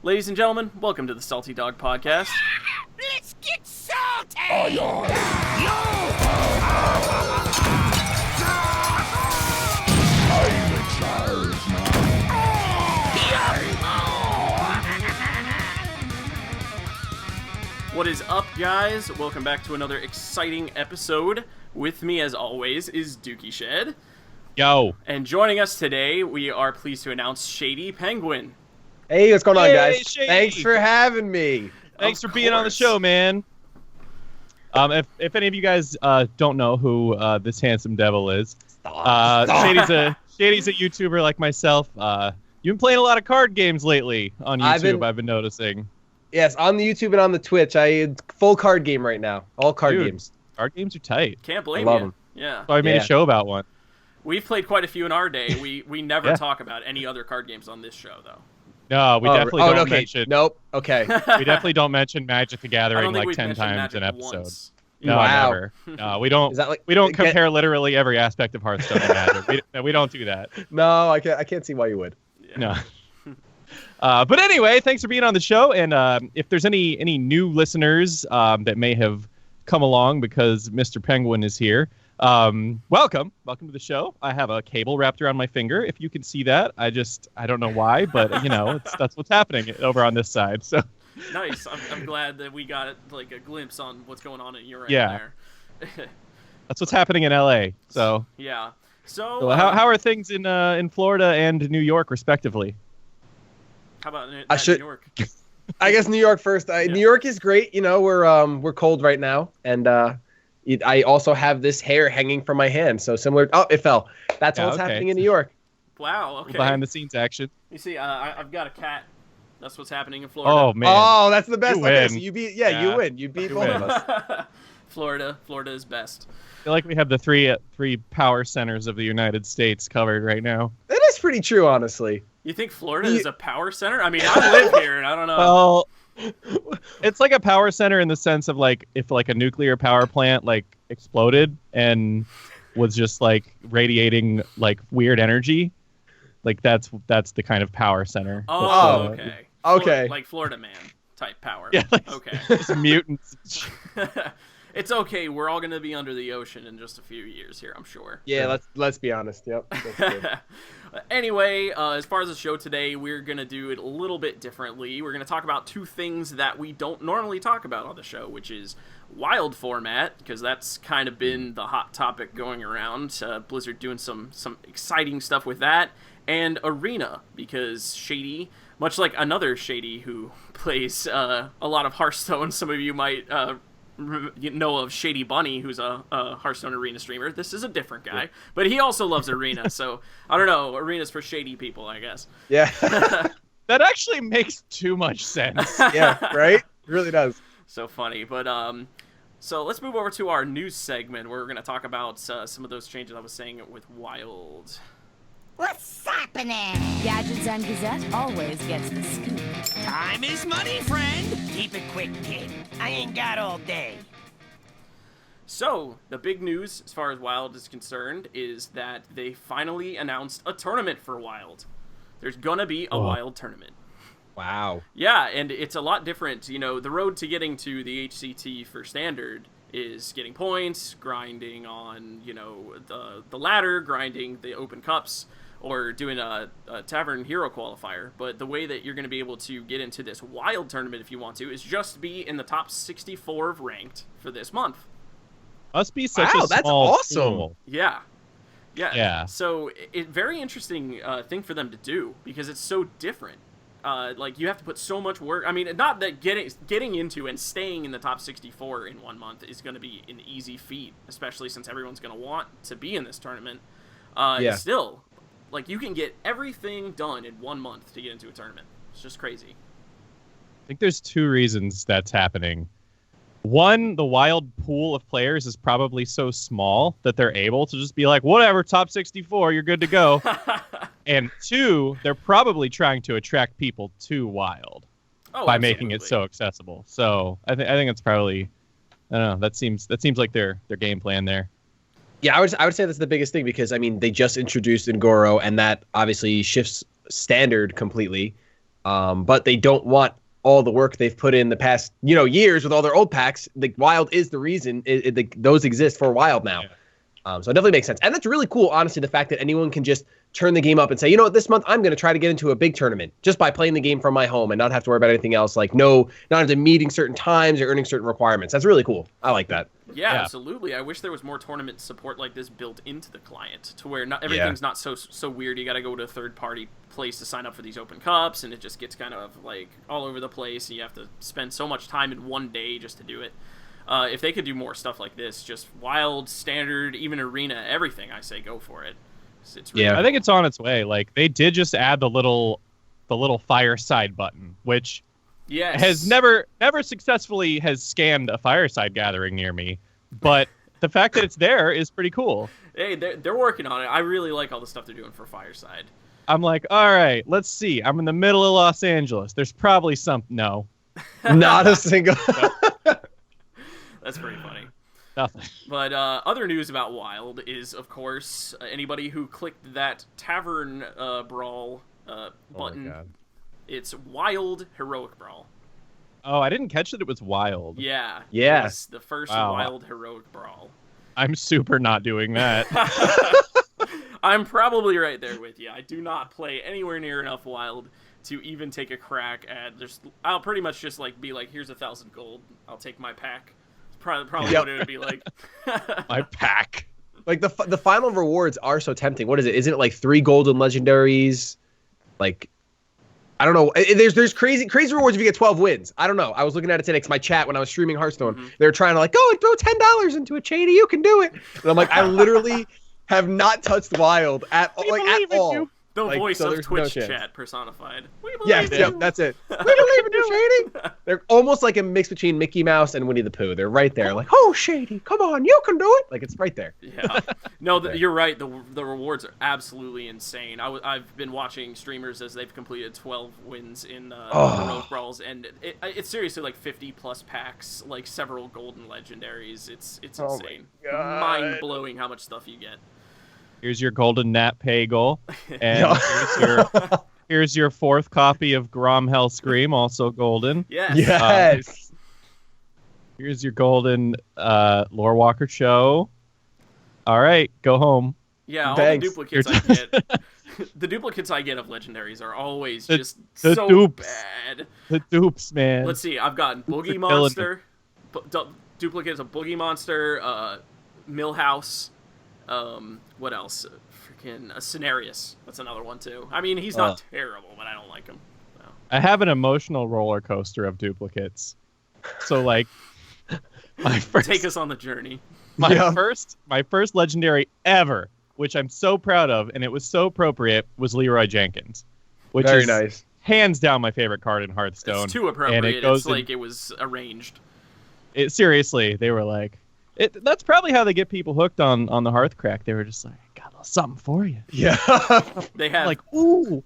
Ladies and gentlemen, welcome to the Salty Dog Podcast. Let's get salty! What is up, guys? Welcome back to another exciting episode. With me, as always, is Dookie Shed. Yo. And joining us today, we are pleased to announce ShadyPenguinn. Hey, what's going on, guys? Shady. Thanks for having me. Thanks for being on the show, man. If any of you guys don't know who this handsome devil is, Shady's a YouTuber like myself. You've been playing a lot of card games lately on YouTube, I've been noticing. Yes, on the YouTube and on the Twitch. Full card game right now. All card games. Card games are tight. Can't blame I love you. them. Yeah. So I made a show about one. We've played quite a few in our day. We never talk about any other card games on this show, though. No, we definitely don't mention. Nope. Okay. We definitely don't mention Magic the Gathering like 10 times an episode. No, never. No, we don't. We don't compare literally every aspect of Hearthstone to Magic. We don't do that. No, I can't see why you would. Yeah. No. But anyway, thanks for being on the show. And if there's any new listeners that may have come along because Mr. Penguin is here, welcome to the show. I have a cable wrapped around my finger. If you can see that, I don't know why, but that's what's happening over on this side. So nice. I'm glad that we got like a glimpse on what's going on in your end there. That's what's happening in LA. So yeah. So how are things in Florida and New York respectively? How about New York? I guess New York first. New York is great. We're cold right now, and I also have this hair hanging from my hand. So similar. Oh, it fell. That's what's happening in New York. Wow. Okay. Behind the scenes action. You see, I've got a cat. That's what's happening in Florida. Oh man. Oh, that's the best. You okay, win. so you beat. Yeah, you win. You beat both of us. Florida is best. I feel like we have the three power centers of the United States covered right now. That is pretty true, honestly. You think Florida is a power center? I mean, I live here, and I don't know. Well, it's like a power center in the sense of like if like a nuclear power plant like exploded and was just like radiating like weird energy, like that's the kind of power center. Oh, okay. Okay. Like Florida Man type power. Yeah. Like, okay. Just mutants. It's okay. We're all going to be under the ocean in just a few years here, I'm sure. Yeah, let's be honest. Yep. That's good. Anyway, as far as the show today, we're going to do it a little bit differently. We're going to talk about two things that we don't normally talk about on the show, which is wild format, because that's kind of been the hot topic going around. Blizzard doing some exciting stuff with that, and arena, because Shady, much like another Shady who plays a lot of Hearthstone, some of you might know of Shady Bunny, who's a Hearthstone arena streamer. This is a different guy, but he also loves arena, so I don't know, arena's for shady people, I guess. Yeah. That actually makes too much sense. Yeah, right? It really does. So funny. But so let's move over to our news segment where we're going to talk about some of those changes I was saying with Wild. What's happening? Gadgets and Gazette always gets the scoop. Time is money, friend. Keep it quick, kid. I ain't got all day. So, the big news as far as Wild is concerned is that they finally announced a tournament for Wild. There's gonna be a Wild tournament. Wow. Yeah, and it's a lot different. The road to getting to the HCT for Standard is getting points, grinding on, the ladder, grinding the open cups, or doing a Tavern Hero qualifier. But the way that you're going to be able to get into this Wild tournament if you want to is just be in the top 64 of ranked for this month. Must be such a that's small awesome. pool. Yeah. So very interesting thing for them to do because it's so different. Like you have to put so much work. I mean, not that getting into and staying in the top 64 in 1 month is going to be an easy feat, especially since everyone's going to want to be in this tournament. Still, like you can get everything done in 1 month to get into a tournament. It's just crazy. I think there's two reasons that's happening. One, the Wild pool of players is probably so small that they're able to just be like, whatever, top 64, you're good to go. And two, they're probably trying to attract people to Wild by making it so accessible. So I think it's probably, I don't know, that seems like their game plan there. Yeah, I would say that's the biggest thing because I mean they just introduced Ngoro and that obviously shifts Standard completely. but they don't want all the work they've put in the past, years with all their old packs. The Wild is the reason those exist for Wild now. So it definitely makes sense. And that's really cool, honestly, the fact that anyone can just turn the game up and say, this month I'm going to try to get into a big tournament just by playing the game from my home and not have to worry about anything else. Like, not have to meeting certain times or earning certain requirements. That's really cool. I like that. Yeah, absolutely. I wish there was more tournament support like this built into the client to where not everything's not so weird. You got to go to a third-party place to sign up for these open cups, and it just gets kind of like all over the place, and you have to spend so much time in one day just to do it. If they could do more stuff like this, just Wild, Standard, even Arena, everything, I say go for it. It's really I think it's on its way. Like, they did just add the little fireside button, which has never successfully has scanned a fireside gathering near me. But the fact that it's there is pretty cool. Hey, they're working on it. I really like all the stuff they're doing for fireside. I'm like, all right, let's see. I'm in the middle of Los Angeles. There's probably no. Not a single. That's pretty funny. Nothing. But other news about Wild is, of course, anybody who clicked that Tavern Brawl button, it's Wild Heroic Brawl. Oh, I didn't catch that it was Wild. Yeah. Yeah. It was the first Wild Heroic Brawl. I'm super not doing that. I'm probably right there with you. I do not play anywhere near enough Wild to even take a crack at. I'll pretty much just be like, here's 1,000 gold. I'll take my pack. Probably what it would be like. My pack. Like the final rewards are so tempting. What is it? Isn't it like 3 golden legendaries? Like, I don't know. There's crazy rewards if you get 12 wins. I don't know. I was looking at it today because my chat when I was streaming Hearthstone, they were trying to go and throw $10 into it, Shady. You can do it. And I'm like, I literally have not touched Wild at all. You. The voice of Twitch chat personified. We believe in you. That's it. We believe in you, Shady. They're almost like a mix between Mickey Mouse and Winnie the Pooh. They're right there. Like, oh, Shady, come on, you can do it. Like, it's right there. Yeah. No, you're right. The rewards are absolutely insane. I've been watching streamers as they've completed 12 wins in the Road Brawls, and it's seriously like 50+ packs, like several golden legendaries. It's insane. Mind-blowing how much stuff you get. Here's your golden Nat Pagel, and here's your 4th copy of Grom Hellscream, also golden. Yes. Here's your golden Lore Walker Cho. All right, go home. Yeah, all the duplicates I get. The duplicates I get of legendaries are always just so dupes. bad. The dupes, man. Let's see. I've gotten Boogie Monster, duplicates of Boogie Monster, Millhouse. What else? Freaking Cenarius. That's another one too. I mean, he's not terrible, but I don't like him. So. I have an emotional roller coaster of duplicates. So take us on the journey. My first legendary ever, which I'm so proud of, and it was so appropriate, was Leroy Jenkins, which Very is nice. Hands down my favorite card in Hearthstone. It's too appropriate. And it's like it was arranged. Seriously, they were like. That's probably how they get people hooked on the Hearthcrack. They were just like, got a little something for you. Yeah. They have ooh,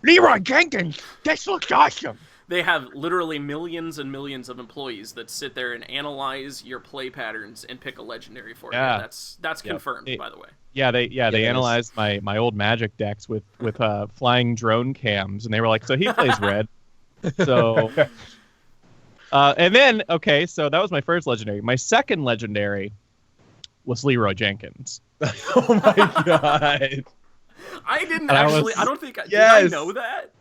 Leroy Jenkins, this looks awesome. They have literally millions and millions of employees that sit there and analyze your play patterns and pick a legendary for you. That's confirmed, by the way. Yeah, they analyzed my old Magic decks with flying drone cams, and they were like, so he plays red. So. And then, so that was my first legendary. My second legendary was Leroy Jenkins. Oh my god! I didn't actually. I don't think. Did I know that?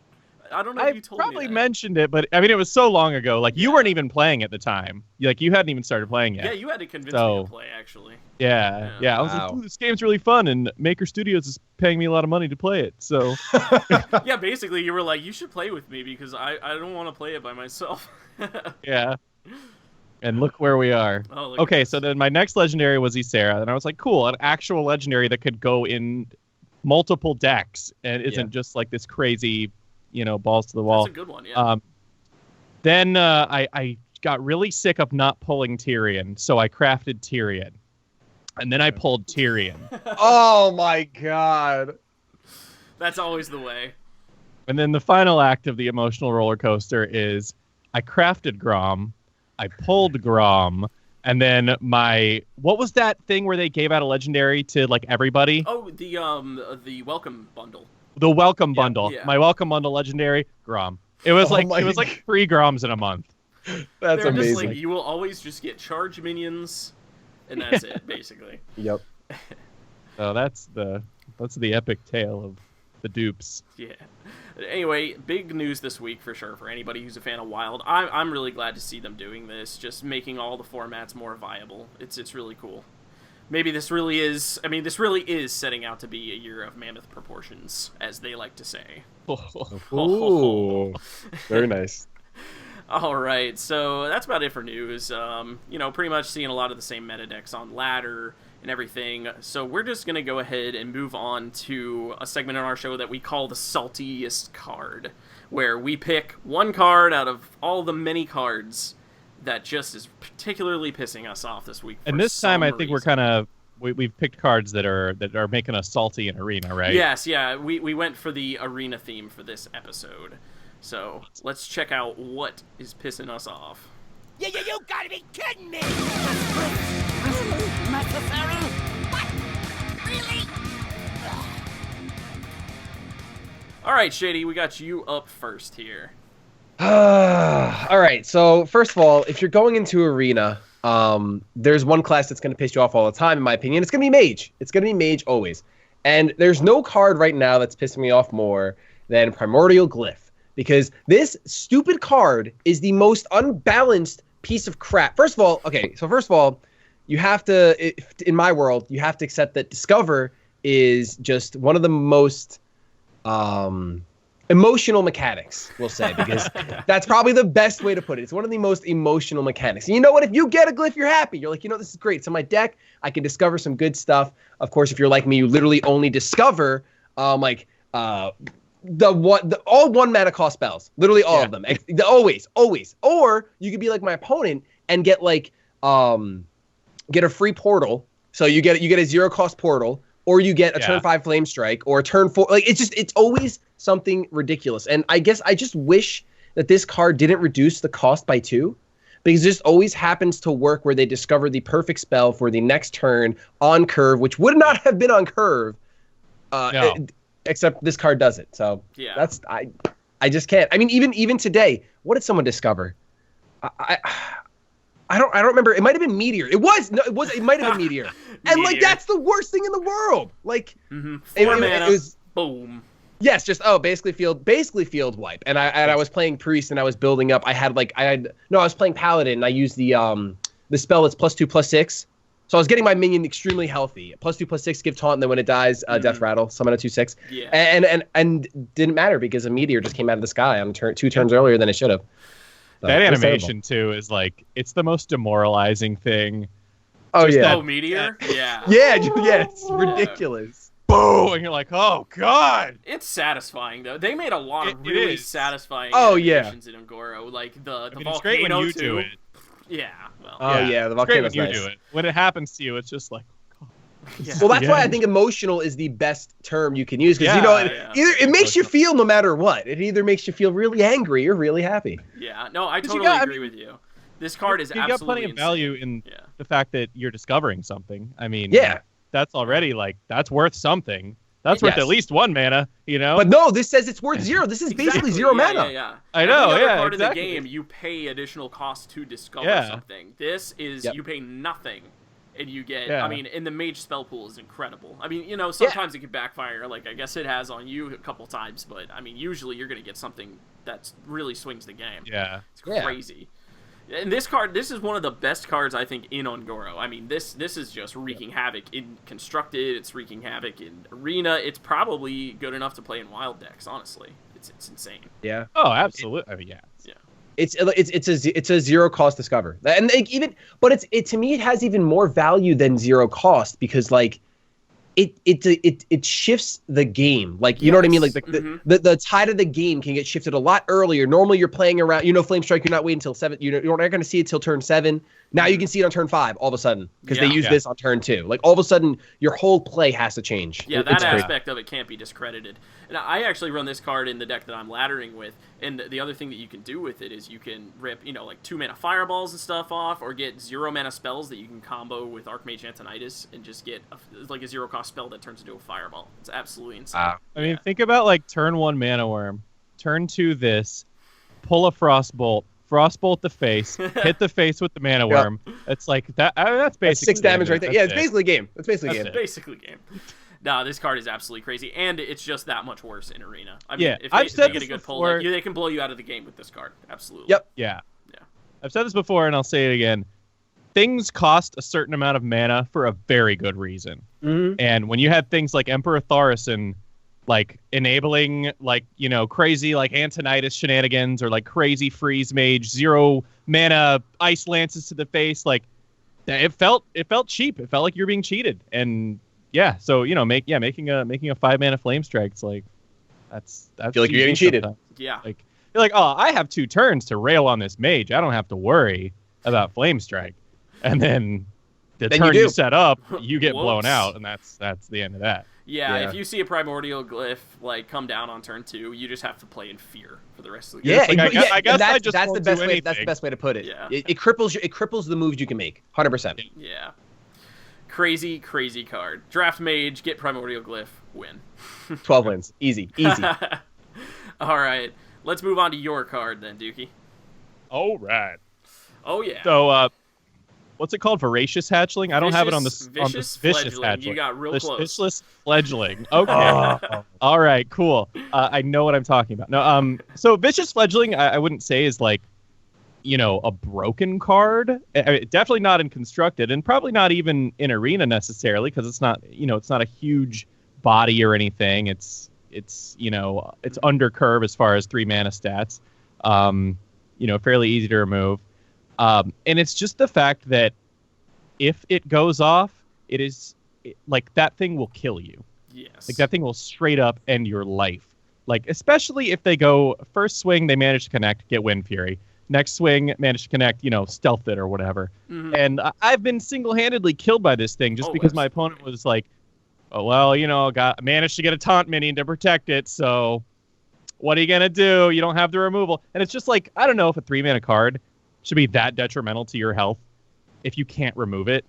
I don't know if you told me. I probably mentioned it, but I mean, it was so long ago. Like you weren't even playing at the time. Like you hadn't even started playing yet. Yeah, you had to convince me to play. Actually. Yeah. I was like, this game's really fun, and Maker Studios is paying me a lot of money to play it. So. Yeah, basically, you were like, you should play with me because I don't want to play it by myself. Yeah. And look where we are. Oh, okay, so then my next legendary was Ysera, and I was like, cool, an actual legendary that could go in multiple decks and isn't just like this crazy, balls to the wall. That's a good one, yeah. Then I got really sick of not pulling Tyrion, so I crafted Tyrion. And then I pulled Tyrion. Oh my god. That's always the way. And then the final act of the emotional roller coaster is I crafted Grom, I pulled Grom, and then what was that thing where they gave out a legendary to like everybody? Oh, the welcome bundle. the welcome bundle. Yeah. My welcome bundle legendary Grom. It was Oh like my 3 Groms in a month. That's They're just amazing. like, you will always just get charge minions, and that's it, basically. Yep. So that's the epic tale of the dupes. Yeah. Anyway, big news this week for sure for anybody who's a fan of Wild. I'm really glad to see them doing this, just making all the formats more viable. It's really cool. Maybe this really is. I mean, this really is setting out to be a year of mammoth proportions, as they like to say. Ooh, very nice. All right, so that's about it for news. Pretty much seeing a lot of the same meta decks on ladder and everything. So we're just gonna go ahead and move on to a segment on our show that we call the saltiest card, where we pick one card out of all the many cards that just is particularly pissing us off this week. And this time, I think we're kind of we've picked cards that are making us salty in Arena, right? Yes, yeah. We went for the Arena theme for this episode. So let's check out what is pissing us off. You gotta be kidding me! What? Really? All right, Shady, we got you up first here. All right. So first of all, if you're going into Arena, there's one class that's going to piss you off all the time, in my opinion. It's going to be Mage. It's going to be Mage always. And there's no card right now that's pissing me off more than Primordial Glyph. Because this stupid card is the most unbalanced piece of crap. First of all, you have to, in my world, you have to accept that Discover is just one of the most emotional mechanics, we'll say, because that's probably the best way to put it. It's one of the most emotional mechanics. And you know what? If you get a glyph, you're happy. You're like, this is great. It's on my deck. I can discover some good stuff. Of course, if you're like me, you literally only discover all 1 mana cost spells, literally all of them, always. Or you could be like my opponent and get get a free portal. So you get a 0 cost portal, or you get a turn 5 flame strike, or a turn 4. Like it's always something ridiculous. And I guess I just wish that this card didn't reduce the cost by 2, because it just always happens to work where they discover the perfect spell for the next turn on curve, which would not have been on curve. No. Except this card does it. So Yeah. that's I just can't. I mean, even today, what did someone discover? I don't remember. It might have been Meteor. It might have been Meteor. And Meteor. that's the worst thing in the world. Like 4 mana, it was, boom. yes, just basically field wipe. And I was playing Priest and I was building up. I was playing Paladin and I used the spell that's +2/+6. So I was getting my minion extremely healthy. +2/+6, give taunt, and then when it dies, Death Rattle, summon a 2/6. Yeah. And didn't matter because a meteor just came out of the sky on 2 turns earlier than it should have. So, That it was animation too is it's the most demoralizing thing. terrible. Oh just yeah. Oh, Meteor? Yeah. Yeah, it's ridiculous. Boom, and you're like, oh god. It's satisfying, though. They made a lot of It really is. satisfying Oh, yeah. animations in Ungoro. Like the I mean, it's great when volcano you too. do it. Yeah, well. Oh yeah, the It's great volcano's when you nice. do it. When it happens to you, it's just like, Yeah. Well, that's why I Yeah. think emotional is the best term you can use, because Yeah. it makes you feel no matter what. It either makes you feel really angry or really happy. Yeah, no, I 'Cause you totally got- agree with you. This card is you absolutely got plenty of insane. value in Yeah. the fact that you're discovering something. I mean, Yeah. that's already that's worth something. That's worth Yes. at least 1 mana, But no, this says it's worth 0. This is basically Exactly, 0 yeah, mana. Yeah. I know, Every other yeah, card exactly. in the game, you pay additional cost to discover Yeah. something. This is Yep. you pay nothing, and you get. Yeah. I mean, and the mage spell pool is incredible. I mean, sometimes it can backfire. Like I guess it has on you a couple times, but I mean, usually you're gonna get something that really swings the game. Yeah. It's Yeah. crazy. And this card, this is one of the best cards I think in Ungoro. I mean, this is just wreaking havoc in Constructed. It's wreaking havoc in Arena. It's probably good enough to play in Wild decks. Honestly, it's insane. Yeah. Oh, absolutely. I mean, yeah. It's a 0 cost discover, and to me it has even more value than 0 cost, because it shifts the game. Like, you know what I mean? Like the tide of the game can get shifted a lot earlier. Normally you're playing around, Flame Strike, you're not waiting until 7. You're not going to see it till turn 7. Now you can see it on turn 5 all of a sudden, because they use this on turn 2. Like all of a sudden your whole play has to change. Yeah, It's that crazy. aspect of it can't be discredited. And I actually run this card in the deck that I'm laddering with, And the other thing that you can do with it is you can rip, like 2-mana fireballs and stuff off, or get 0-mana spells that you can combo with Archmage Antonidas and just get a 0-cost spell that turns into a fireball. It's absolutely insane. I mean, think about like turn 1 Mana Worm, turn 2 this, pull a Frostbolt the face, hit the face with the Mana Worm. It's like that. That's basically 6 damage right there. Yeah, it's basically game. It's basically game. Basically game. No, this card is absolutely crazy, and it's just that much worse in Arena. I mean, if I've said they get a good pull, before. they can blow you out of the game with this card. Absolutely. Yep. Yeah. I've said this before, and I'll say it again. Things cost a certain amount of mana for a very good reason. Mm-hmm. And when you have things like Emperor Thaurissan, like enabling crazy like Antonidas shenanigans, or like crazy freeze mage 0-mana ice lances to the face, like it felt cheap. It felt like you're being cheated. And yeah, so making a 5-mana flame strike, it's like that's I feel like you're getting cheated. Sometimes. Yeah. Like you're like, oh, I have 2 turns to rail on this mage. I don't have to worry about flame strike. And then turn you set up, you get blown out, and that's the end of that. Yeah, if you see a Primordial Glyph like come down on turn 2, you just have to play in fear for the rest of the game. I guess that's the best way. That's the best way to put it. Yeah. It cripples the moves you can make. 100%. Yeah. Crazy card. Draft Mage, get Primordial Glyph, win. 12 wins, easy. All right, let's move on to your card then, Dookie. All right. Oh yeah. So, what's it called? Voracious Hatchling? I don't have it on the Vicious Vicious Fledgling. Hatchling. You got real close. Vicious Fledgling. Okay. All right. Cool. I know what I'm talking about. No. So Vicious Fledgling, I wouldn't say is like, a broken card. Definitely not in Constructed, and probably not even in Arena necessarily, because it's not, it's not a huge body or anything. It's under curve as far as 3-mana stats. Fairly easy to remove. And it's just the fact that if it goes off, like that thing will kill you. Yes. Like that thing will straight up end your life. Like, especially if they go first swing, they manage to connect, get Wind Fury. Next swing, manage to connect, stealth it or whatever. Mm-hmm. And I've been single-handedly killed by this thing just because my opponent was like, oh, well, managed to get a taunt minion to protect it, so what are you going to do? You don't have the removal. And it's just like, I don't know if a 3-mana card should be that detrimental to your health if you can't remove it.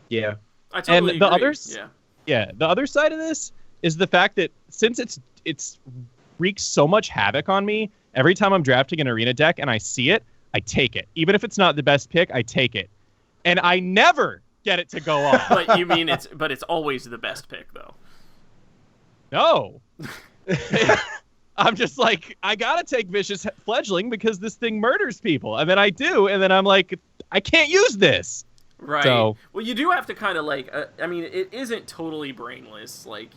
Yeah. I totally agree. The other side of this is the fact that since it's wreaks so much havoc on me, every time I'm drafting an Arena deck and I see it, I take it. Even if it's not the best pick, I take it. And I never get it to go off. But you mean it's always the best pick, though. No. I'm just like, I gotta take Vicious Fledgling because this thing murders people. And then I do, and then I'm like, I can't use this. Right. So, well, you do have to kind of like, it isn't totally brainless. Like,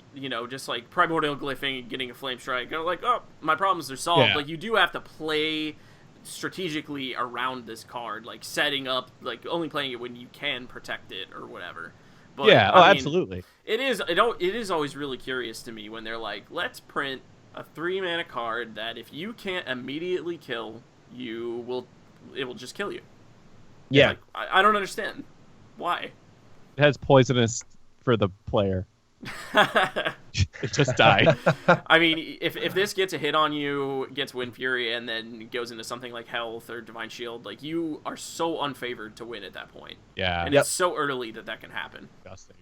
just like Primordial Glyphing and getting a Flame Strike. Like, oh, my problems are solved. Yeah. Like, you do have to play strategically around this card, like setting up, like only playing it when you can protect it or whatever. But, yeah, absolutely. It is always really curious to me when they're like, let's print a 3-mana card that if you can't immediately kill, it will just kill you. Yeah. Like, I don't understand. Why? It has poisonous for the player. It just died. I mean, if this gets a hit on you, gets Wind Fury, and then goes into something like Health or Divine Shield, like, you are so unfavored to win at that point. Yeah. And it's so early that can happen. Disgusting.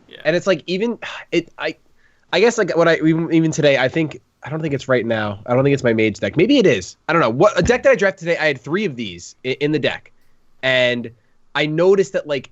Yeah. And it's like, I guess like what even today, I don't think it's right now. I don't think it's my mage deck. Maybe it is. I don't know. What a deck that I drafted today, I had 3 of these in the deck. And I noticed that, like,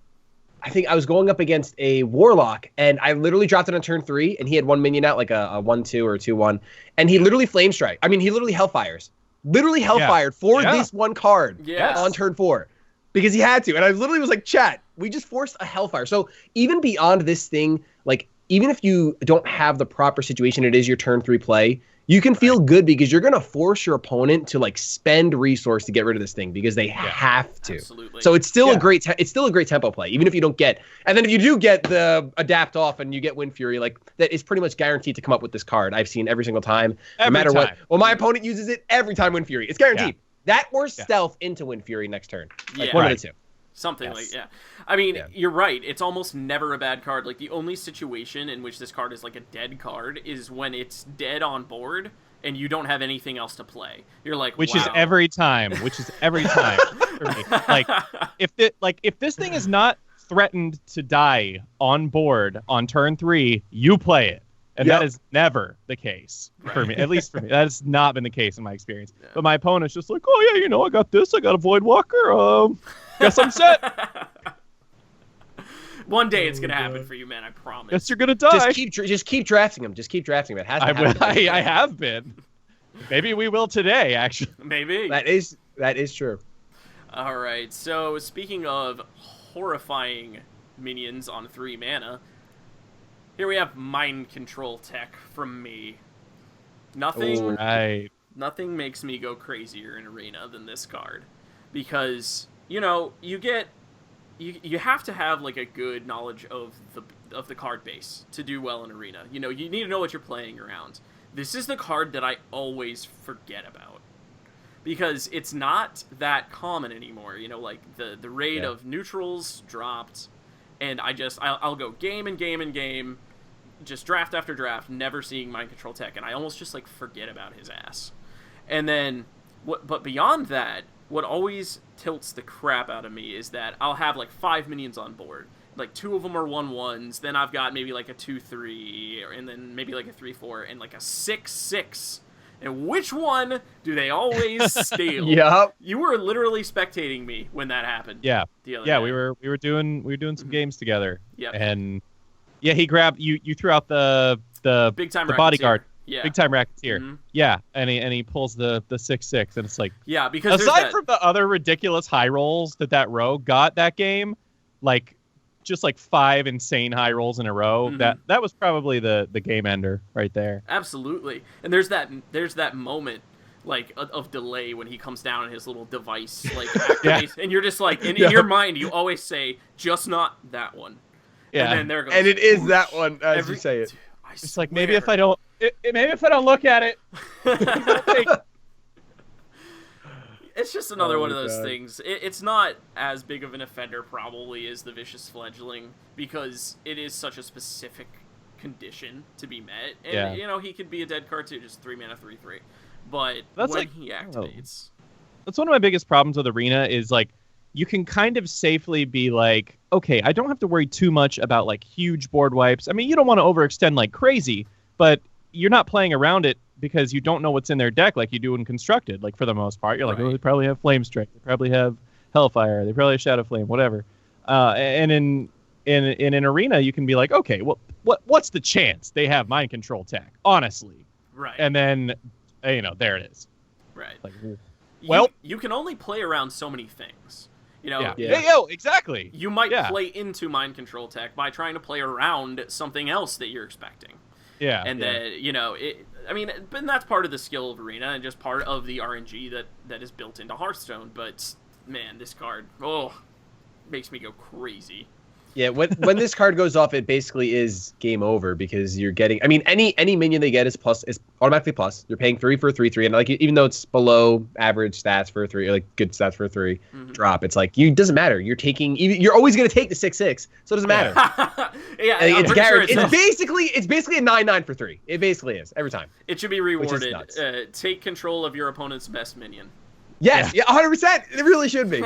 I think I was going up against a Warlock, and I literally dropped it on turn 3, and he had 1 minion out, like a 1/2 or a 2/1, and he literally Flame Strike. I mean, he literally Hellfires. Literally Hellfired for this one card on turn 4. Because he had to. And I literally was like, chat, we just forced a Hellfire. So even beyond this thing, like, even if you don't have the proper situation, it is your turn 3 play, you can feel good because you're going to force your opponent to like spend resource to get rid of this thing because they have to. Absolutely. So it's still a great tempo play, even if you don't get, and then if you do get the adapt off and you get Wind Fury, like that is pretty much guaranteed to come up with this card. I've seen every single time, no matter what. Well, my opponent uses it every time Wind Fury. It's guaranteed. That or Stealth into Wind Fury next turn. Like one of the two. Something like, I mean, you're right. It's almost never a bad card. Like, the only situation in which this card is like a dead card is when it's dead on board and you don't have anything else to play. You're like, which wow. is every time for me. If this thing is not threatened to die on board on turn 3, you play it. And that is never the case for me. At least for me. That has not been the case in my experience. Yeah. But my opponent's just like, oh yeah, I got this. I got a Voidwalker. Guess I'm set. One day it's gonna happen for you, man. I promise. Guess you're gonna die. Just keep drafting them. Just keep drafting them. It has to happen. I have been. Maybe we will today. Actually, maybe that is true. All right. So speaking of horrifying minions on 3 mana, here we have Mind Control tech from me. Nothing makes me go crazier in Arena than this card, because you have to have like a good knowledge of the card base to do well in Arena. You need to know what you're playing around. This is the card that I always forget about, because it's not that common anymore. Like the rate of neutrals dropped, and I'll go game and game and game, just draft after draft, never seeing Mind Control tech, and I almost just like forget about his ass. And then but beyond that, what always tilts the crap out of me is that I'll have like 5 minions on board. Like 2 of them are 1/1s, then I've got maybe like a 2/3, and then maybe like a 3/4, and like a 6/6. And which one do they always steal? Yep. You were literally spectating me when that happened. Yeah. The other day. We were doing some games together. Yeah. And yeah, he grabbed you threw out the big time bodyguard. Yeah. Big time Racketeer. Mm-hmm. Yeah, and he pulls the 6/6, and it's like, yeah, because aside from the other ridiculous high rolls that row got that game, like just like 5 insane high rolls in a row, that was probably the game ender right there. Absolutely. And there's that moment like of delay when he comes down and his little device like activates, and you're just like in your mind you always say just not that one. Yeah. And then there goes. And it is that one as you say it. It's like maybe if I don't look at it. It's just another one of those things. It's not as big of an offender probably as the Vicious Fledgling, because it is such a specific condition to be met. And he could be a dead card too, just 3 mana 3/3. But that's when he activates, that's one of my biggest problems with Arena is like you can kind of safely be like, okay, I don't have to worry too much about like huge board wipes. I mean, you don't want to overextend like crazy, but you're not playing around it because you don't know what's in their deck like you do in Constructed. Like for the most part, you're like, oh, they probably have Flame Strike, they probably have Hellfire, they probably have Shadow Flame, whatever. And in Arena, you can be like, okay, well, what's the chance they have Mind Control tech? Honestly, right? And then, there it is. Right. Like, you can only play around so many things. Exactly. You might play into Mind Control tech by trying to play around something else that you're expecting. Yeah. And then, but that's part of the skill of Arena and just part of the RNG that is built into Hearthstone. But, man, this card, makes me go crazy. Yeah, when this card goes off, it basically is game over, because you're getting. I mean, any minion they get is automatically plus. You're paying 3 for a 3/3, and like even though it's below average stats for a 3, or like good stats for a 3 drop, it's like doesn't matter. You're always gonna take the 6/6, so it doesn't matter. Yeah, it's guaranteed. It's basically a 9/9 for 3. It basically is every time. It should be rewarded. Take control of your opponent's best minion. Yes, 100%. It really should be.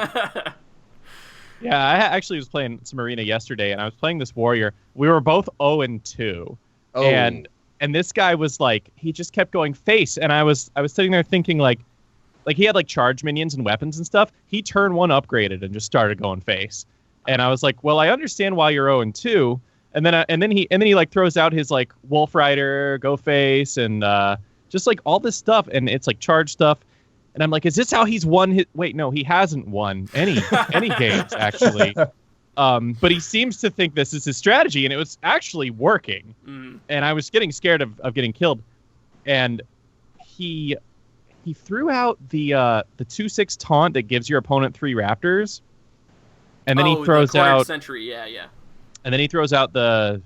Yeah, I actually was playing some Arena yesterday, and I was playing this warrior. We were both 0-2, and this guy was like, he just kept going face, and I was sitting there thinking like he had like charge minions and weapons and stuff. He turn 1 upgraded and just started going face, and I was like, well, I understand why you're 0-2, and then he like throws out his like Wolf Rider, go face, and just like all this stuff, and it's like charge stuff. And I'm like, is this how he's won his... Wait, no, he hasn't won any games, actually. But he seems to think this is his strategy, and it was actually working. And I was getting scared of getting killed. And he threw out the 2/6 taunt that gives your opponent 3 raptors. And then he throws out... Sentry, yeah. And then he throws out the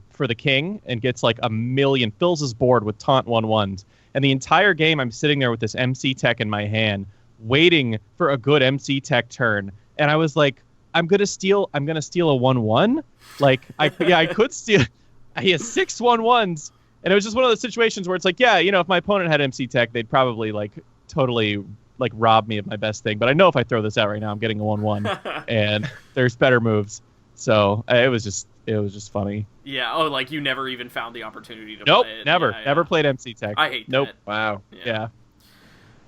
for the king and gets like 1 million, fills his board with taunt 1/1s. And the entire game, I'm sitting there with this MC tech in my hand, waiting for a good MC tech turn. And I was like, I'm gonna steal a 1/1. Like, I could steal. He has 6 1/1s, And it was just one of those situations where it's like, yeah, if my opponent had MC Tech, they'd probably like totally like rob me of my best thing. But I know if I throw this out right now, I'm getting a 1/1, and there's better moves. So it was just funny. Yeah. Oh, like you never even found the opportunity to Nope, play it. never, Yeah, never played MC Tech. I hate Nope. that. Wow. Yeah.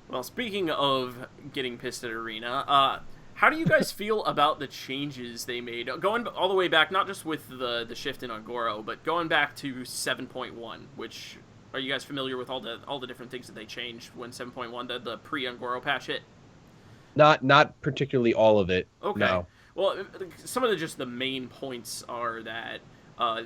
Well, speaking of getting pissed at Arena, how do you guys feel about the changes they made, going all the way back, not just with the shift in Ongoro, but going back to 7.1, which, are you guys familiar with all the different things that they changed when 7.1, the pre-Ongoro patch hit? Not particularly all of it. Okay. No. Well, some of the main points are that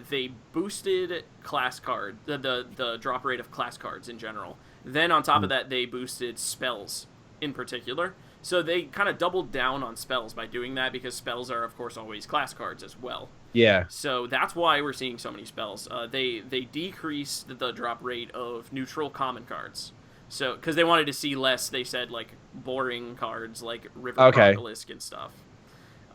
they boosted class card, the drop rate of class cards in general. Then on top of that, they boosted spells in particular. So they kind of doubled down on spells by doing that, because spells are, of course, always class cards as well. Yeah. So that's why we're seeing so many spells. They decreased the drop rate of neutral common cards. So, because they wanted to see less, they said, like, boring cards like River Crocolisk and stuff.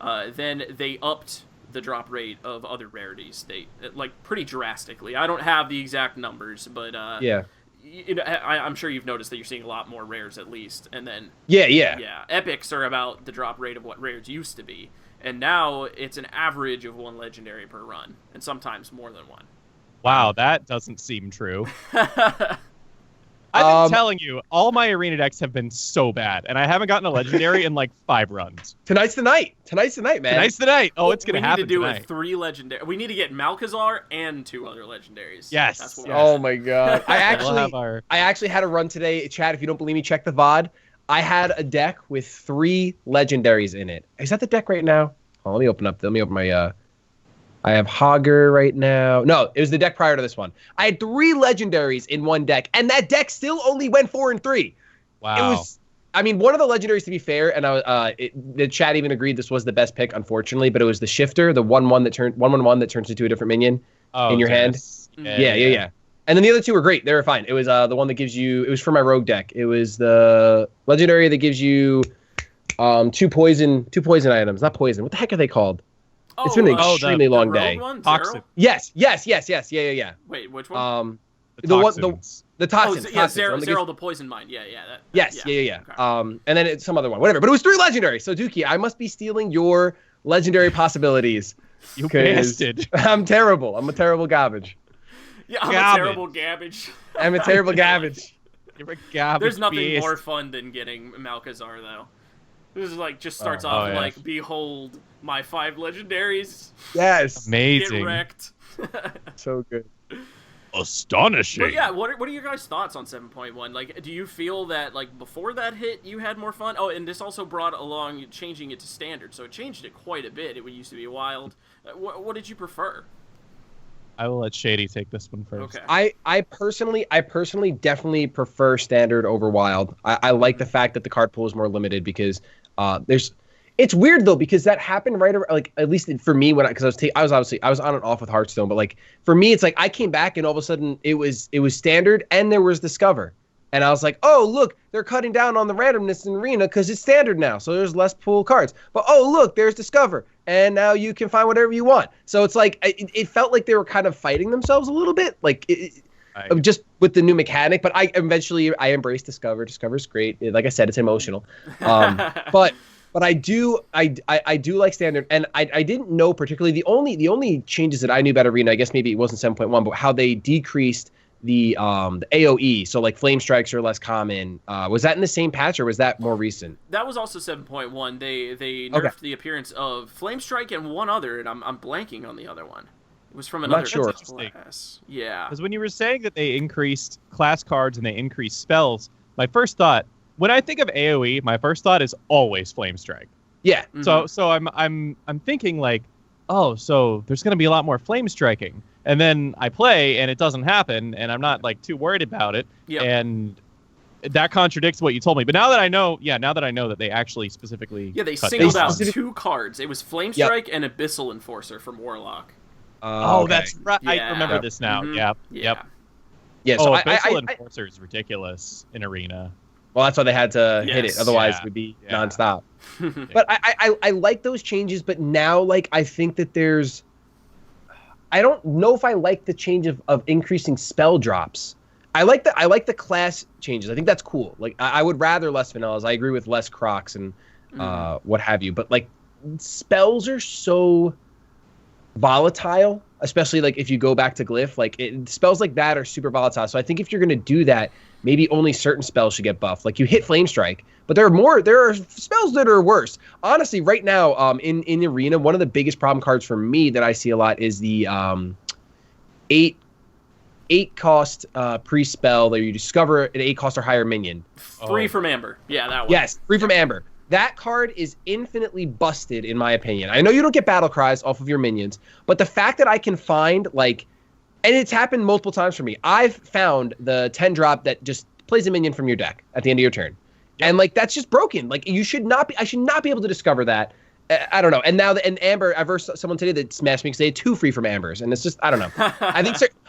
Then they upped the drop rate of other rarities. They, like, pretty drastically. I don't have the exact numbers, but Yeah. I'm sure you've noticed that you're seeing a lot more rares at least. And then Yeah. epics are about the drop rate of what rares used to be, and now it's an average of 1 legendary per run, and sometimes more than 1. Wow, that doesn't seem true. I've been telling you, all my arena decks have been so bad, and I haven't gotten a legendary in like 5 runs. Tonight's the night, man. Tonight's the night. Oh, it's gonna happen tonight. We need to do 3 legendary. We need to get Malkazar and 2 other legendaries. Yes. That's what Oh my god. I actually had a run today. Chad, if you don't believe me, check the VOD. I had a deck with 3 legendaries in it. Is that the deck right now? Oh, let me open my I have Hogger right now. No, it was the deck prior to this one. I had 3 legendaries in one deck, and that deck still only went 4 and 3. Wow. It was, I mean, one of the legendaries, to be fair, and the chat even agreed this was the best pick, unfortunately, but it was the Shifter, the 1/1 that turns into a different minion in your hand. Yeah. And then the other 2 were great. They were fine. It was the one that gives you, it was for my rogue deck. It was the legendary that gives you 2 poison items. Not poison. What the heck are they called? It's been an extremely long day. Toxic. Yes. Yeah. Wait, which one? The toxins. Zero, the poison mine. Yeah. Yes. Okay. And then it's some other one, whatever. But it was 3 legendary. So Dookie, I must be stealing your legendary possibilities. You bastard. I'm terrible. I'm a terrible garbage. Yeah, I'm a terrible garbage. I'm a terrible garbage. You're a garbage. There's nothing beast. more fun than getting Malkazar, though. This is like just starts off like, behold my 5 legendaries. Yes. Amazing. Get wrecked. So good. Astonishing. But yeah, what are your guys' thoughts on 7.1? Like, do you feel that like before that hit you had more fun? Oh, and this also brought along changing it to standard, so it changed it quite a bit. It used to be wild. What did you prefer? I will let Shady take this one first. Okay. I personally definitely prefer standard over wild. I like the fact that the card pool is more limited because it's weird though, because that happened right around, like, at least for me, when I was on and off with Hearthstone, but like for me it's like I came back and all of a sudden it was standard and there was Discover. And I was like, oh, look, they're cutting down on the randomness in Arena because it's standard now. So there's less pool cards. But, oh, look, there's Discover. And now you can find whatever you want. So it's like, it felt like they were kind of fighting themselves a little bit. Like, just with the new mechanic. But I embraced Discover. Discover's great. Like I said, it's emotional. But I do like standard. And I didn't know particularly, the only changes that I knew about Arena, I guess maybe it wasn't 7.1, but how they decreased the AoE, so like flame strikes are less common. Was that in the same patch or was that more recent? That was also 7.1. They nerfed the appearance of flame strike and one other, and I'm blanking on the other one. It was from another class. Yeah. Because when you were saying that they increased class cards and they increased spells, my first thought, when I think of AoE, my first thought is always flame strike. Yeah. Mm-hmm. So I'm thinking like, oh, so there's going to be a lot more flame striking. And then I play, and it doesn't happen, and I'm not like too worried about it. Yep. And that contradicts what you told me. But now that I know that they actually specifically they singled out 2 cards. It was Flame Strike and Abyssal Enforcer from Warlock. Oh, okay. That's right. Yeah. I remember this now. Mm-hmm. Yep. Yeah. So Abyssal Enforcer is ridiculous in Arena. Well, that's why they had to hit it. Otherwise, it would be nonstop. But I like those changes. But now, like, I think that there's. I don't know if I like the change of increasing spell drops. I like the class changes. I think that's cool. Like I would rather less vanillas. I agree with less crocs and what have you. But like spells are so volatile, especially like if you go back to glyph. Like spells like that are super volatile. So I think if you're gonna do that, maybe only certain spells should get buffed. Like you hit Flame Strike, but there are spells that are worse. Honestly, right now, in Arena, one of the biggest problem cards for me that I see a lot is the 8 cost pre-spell that you discover an 8 cost or higher minion. Free from Amber. Yeah, that one. Yes, free from Amber. That card is infinitely busted, in my opinion. I know you don't get battle cries off of your minions, but the fact that I can find, like, and it's happened multiple times for me. I've found the 10 drop that just plays a minion from your deck at the end of your turn. Yep. And, like, that's just broken. Like, I should not be able to discover that. I don't know. And now, and Amber, I've heard someone today that smashed me because they had 2 free from Ambers. And it's just, I don't know.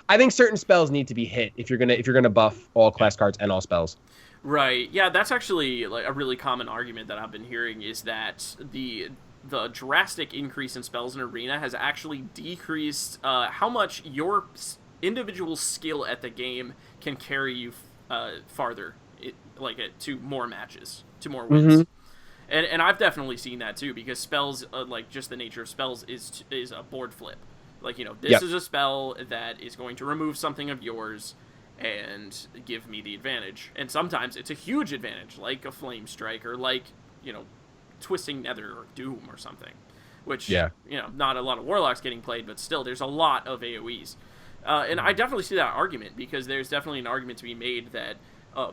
I think certain spells need to be hit if you're gonna buff all class cards and all spells. Right. Yeah, that's actually like a really common argument that I've been hearing is that the drastic increase in spells in Arena has actually decreased how much your individual skill at the game can carry you farther, to more matches, to more wins. Mm-hmm. And I've definitely seen that too, because spells, like just the nature of spells, is a board flip. Like, this is a spell that is going to remove something of yours and give me the advantage. And sometimes it's a huge advantage, like a Flame Strike or like, Twisting Nether or Doom or something. Which, not a lot of Warlocks getting played, but still, there's a lot of AoEs. And I definitely see that argument, because there's definitely an argument to be made that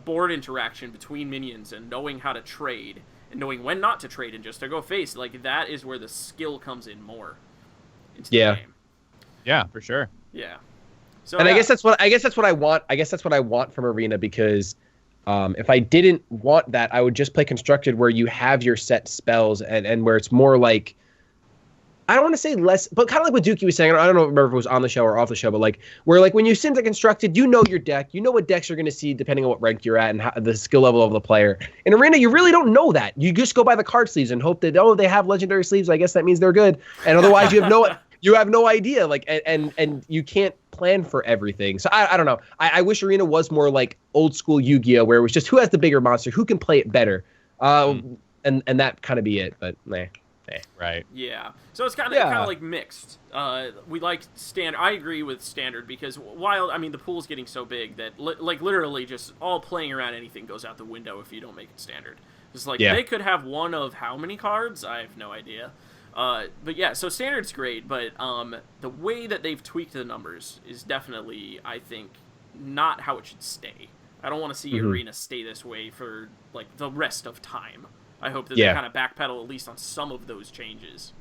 board interaction between minions and knowing how to trade and knowing when not to trade and just to go face, like, that is where the skill comes in more into the game. Yeah, for sure. Yeah. So, and I guess that's what I want. I guess that's what I want from Arena, because if I didn't want that, I would just play Constructed, where you have your set spells and where it's more like, I don't want to say less, but kind of like what Dookie was saying. I don't remember if it was on the show or off the show, but like where like when you sit into Constructed, you know your deck, you know what decks you're going to see depending on what rank you're at and how, the skill level of the player. In Arena, you really don't know that. You just go by the card sleeves and hope that they have legendary sleeves. I guess that means they're good, and otherwise you have no idea. Like and you can't plan for everything. So I don't know. I wish Arena was more like old school Yu-Gi-Oh, where it was just who has the bigger monster, who can play it better, and that kind of be it. But nah. Right. Yeah. So it's kind of like mixed. We like standard. I agree with standard, because Wild, I mean, the pool's getting so big that like literally just all playing around anything goes out the window if you don't make it standard. It's like they could have one of how many cards? I have no idea. But yeah, so standard's great, but the way that they've tweaked the numbers is definitely, I think, not how it should stay. I don't want to see Arena stay this way for like the rest of time. I hope that they kind of backpedal at least on some of those changes.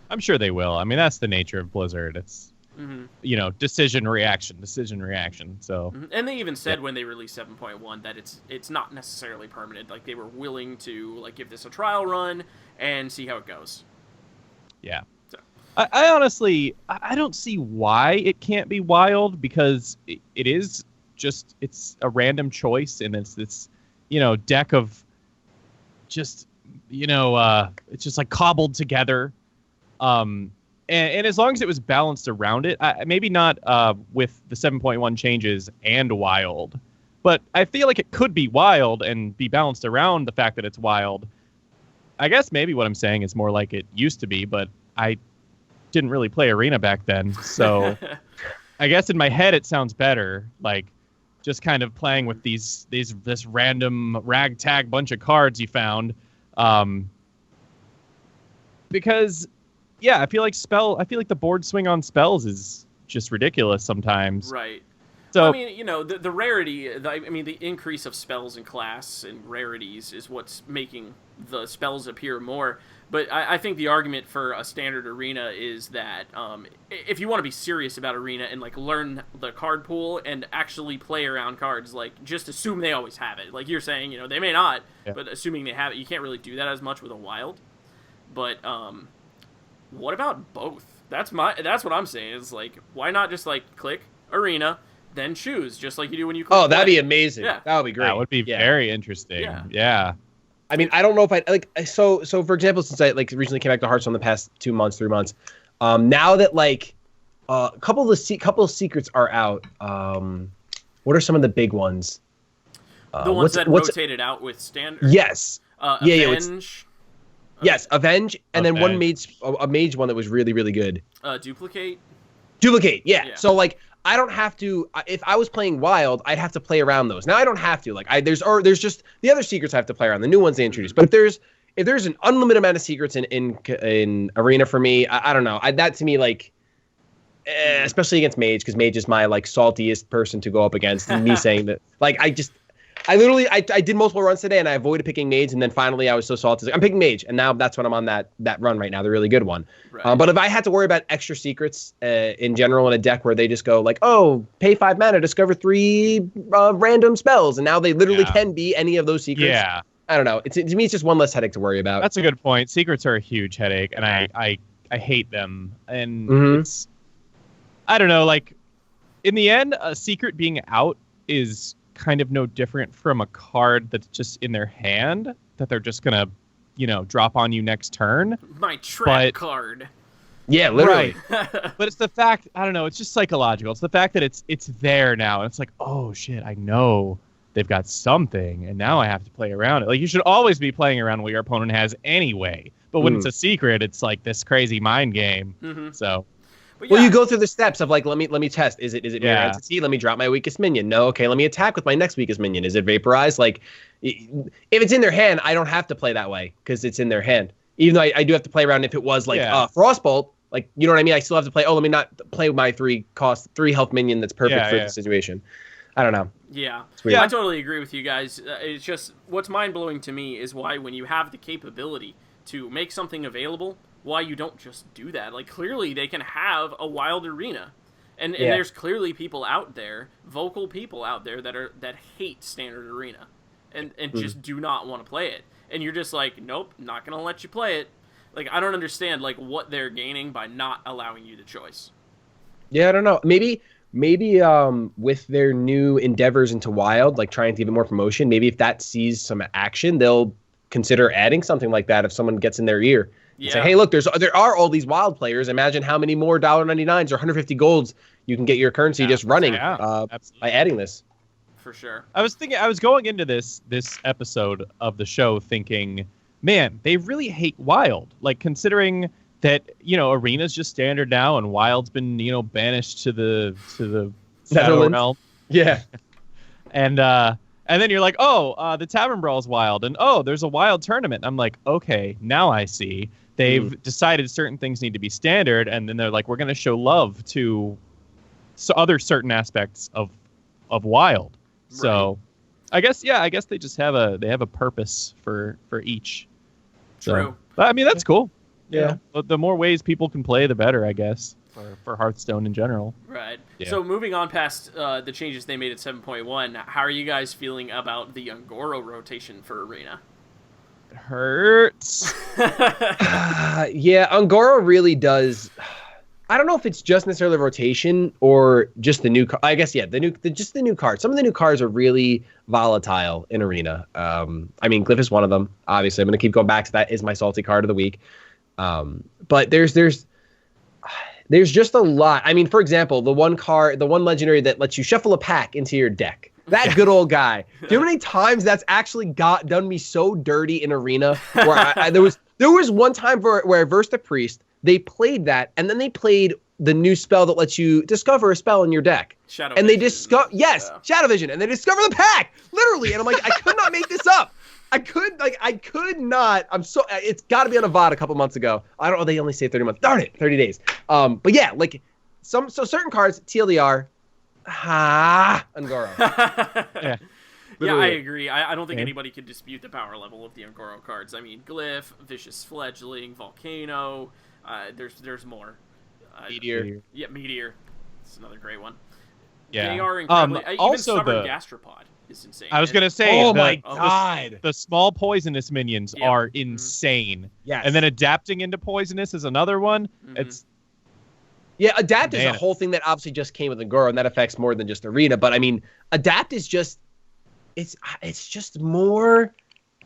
I'm sure they will. I mean, that's the nature of Blizzard. It's, decision reaction. So, and they even said when they released 7.1 that it's not necessarily permanent. Like, they were willing to like give this a trial run and see how it goes. Yeah. So. I honestly, I don't see why it can't be Wild, because it is just, it's a random choice, and it's this, deck of just, it's just like cobbled together. And as long as it was balanced around it, maybe not with the 7.1 changes and Wild, but I feel like it could be Wild and be balanced around the fact that it's Wild. I guess maybe what I'm saying is more like it used to be, but I didn't really play Arena back then, so I guess in my head it sounds better, like just kind of playing with this random ragtag bunch of cards you found, because I feel like the board swing on spells is just ridiculous sometimes. Right. So, I mean, the rarity, the increase of spells in class and rarities is what's making the spells appear more. But I think the argument for a standard Arena is that if you want to be serious about Arena and like learn the card pool and actually play around cards, like just assume they always have it. Like you're saying, they may not, but assuming they have it, you can't really do that as much with a Wild. But what about both? That's what I'm saying. Is like, why not just like click Arena, then choose, just like you do when you click Oh, that'd be amazing. Yeah. That would be great. That would be very interesting. Yeah. I mean, I don't know if I like. So for example, since I like recently came back to Hearthstone the past 2 months, 3 months, now that like A couple of secrets are out. What are some of the big ones? The ones that rotated out with standard. Yes. Avenge. Yes, Avenge, and then Avenge. a mage one that was really, really good. Duplicate. Duplicate, yeah. So like, I don't have to. If I was playing Wild, I'd have to play around those. Now I don't have to. Like, there's just the other secrets I have to play around, the new ones they introduced. But if there's an unlimited amount of secrets in Arena for me, I don't know. That to me, like, especially against Mage, because Mage is my like saltiest person to go up against. And me saying that, like, I literally did multiple runs today, and I avoided picking Mage, and then finally I was so salty. I'm picking Mage, and now that's when I'm on that run right now, the really good one. Right. But if I had to worry about extra secrets in general in a deck where they just go like, oh, pay 5 mana, discover 3 random spells, and now they literally can be any of those secrets. Yeah. I don't know. To me, it's just one less headache to worry about. That's a good point. Secrets are a huge headache, and I hate them. And it's, I don't know, like, in the end, a secret being out is kind of no different from a card that's just in their hand that they're just gonna, drop on you next turn. My trap card. Yeah, literally. Right. But it's the fact, I don't know, it's just psychological. It's the fact that it's there now, and it's like, oh shit, I know they've got something, and now I have to play around it. Like, you should always be playing around what your opponent has anyway. But when it's a secret, it's like this crazy mind game. So. Well, you go through the steps of like, let me test. Is it your entity? Let me drop my weakest minion. No, okay, let me attack with my next weakest minion. Is it vaporize? Like, if it's in their hand, I don't have to play that way because it's in their hand. Even though I do have to play around if it was like Frostbolt, like, you know what I mean? I still have to play. Oh, let me not play my 3 health minion that's perfect for the situation. I don't know. Yeah, I totally agree with you guys. It's just what's mind blowing to me is why when you have the capability to make something available, why you don't just do that. Like, clearly they can have a Wild Arena, and there's clearly people out there, vocal people out there that hate Standard Arena and just do not want to play it, and you're just like, nope, not gonna let you play it. Like, I don't understand like what they're gaining by not allowing you the choice. I don't know, maybe with their new endeavors into Wild, like trying to give it more promotion, maybe if that sees some action, they'll consider adding something like that if someone gets in their ear. Say, hey, look, there are all these Wild players. Imagine how many more $1.99s or 150 golds you can get your currency just running by adding this. For sure. I was going into this episode of the show thinking, man, they really hate Wild. Like, considering that, Arena's just standard now, and Wild's been, banished to the Shadow Realm. Yeah. And then you're like, oh, the Tavern Brawl's Wild, and oh, there's a Wild tournament. I'm like, okay, now I see. They've decided certain things need to be standard, and then they're like, we're going to show love to other certain aspects of Wild. Right. So, I guess they just have a purpose for each. True. So, I mean, that's cool. Yeah. But the more ways people can play, the better, I guess, for Hearthstone in general. Right. Yeah. So moving on past the changes they made at 7.1, how are you guys feeling about the Ungoro rotation for Arena? It hurts. Ungoro really does. I don't know if it's just necessarily rotation or just the new. I guess the new cards. Some of the new cards are really volatile in Arena. I mean, Glyph is one of them. Obviously, I'm going to keep going back to that. Is my salty card of the week. But there's just a lot. I mean, for example, the one legendary that lets you shuffle a pack into your deck. That good old guy. Do you know how many times that's actually done me so dirty in Arena? Where there was one time where I versed a priest. They played that, and then they played the new spell that lets you discover a spell in your deck. Shadow Vision, and they discover the pack, literally. And I'm like, I could not make this up. I could not. It's got to be on a VOD a couple months ago. I don't know. They only say 30 months. Darn it, 30 days. But yeah, like certain cards, TLDR, Ungoro. Yeah. Yeah, I agree. I don't think anybody can dispute the power level of the Ungoro cards. I mean, Glyph, Vicious Fledgling, Volcano. There's more. Meteor. Yeah, Meteor. It's another great one. Yeah. They are incredibly. Even also Stubborn Gastropod is insane. I was gonna say. Oh my god. The small poisonous minions are insane. Yes. And then adapting into poisonous is another one. Adapt is a whole thing that obviously just came with Ungoro, and that affects more than just Arena. But I mean, adapt is just. It's just more.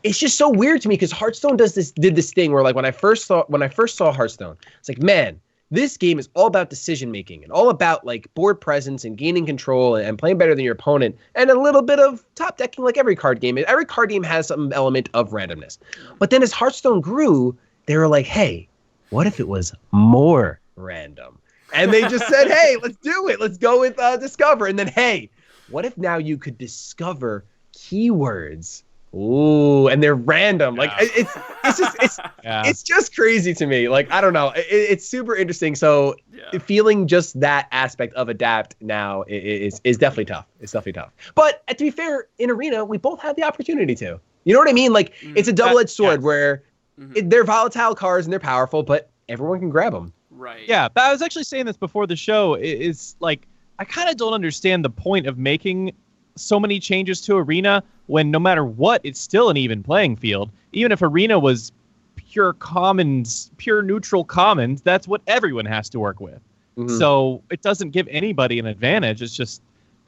It's just so weird to me because Hearthstone did this thing where, like, when I first saw Hearthstone, it's like, man, This game is all about decision making and all about like board presence and gaining control and playing better than your opponent and a little bit of top decking like every card game. Every card game has some element of randomness. But then as Hearthstone grew, they were like, hey, what if it was more random? And they just said, hey, let's do it. Let's go with Discover. And then, hey, what if now you could discover keywords? Ooh, and they're random. Like it's just crazy to me. Like, I don't know. It's super interesting. So feeling just that aspect of Adapt now is definitely tough. It's definitely tough. But to be fair, in Arena, we both had the opportunity to. You know what I mean? Like, it's a double-edged sword where they're volatile cards and they're powerful, but everyone can grab them. Right. Yeah, but I was actually saying this before the show. Is like, I kind of don't understand the point of making so many changes to Arena when no matter what, it's still an even playing field. Even if Arena was pure commons, pure neutral commons, that's what everyone has to work with. So it doesn't give anybody an advantage. It's just,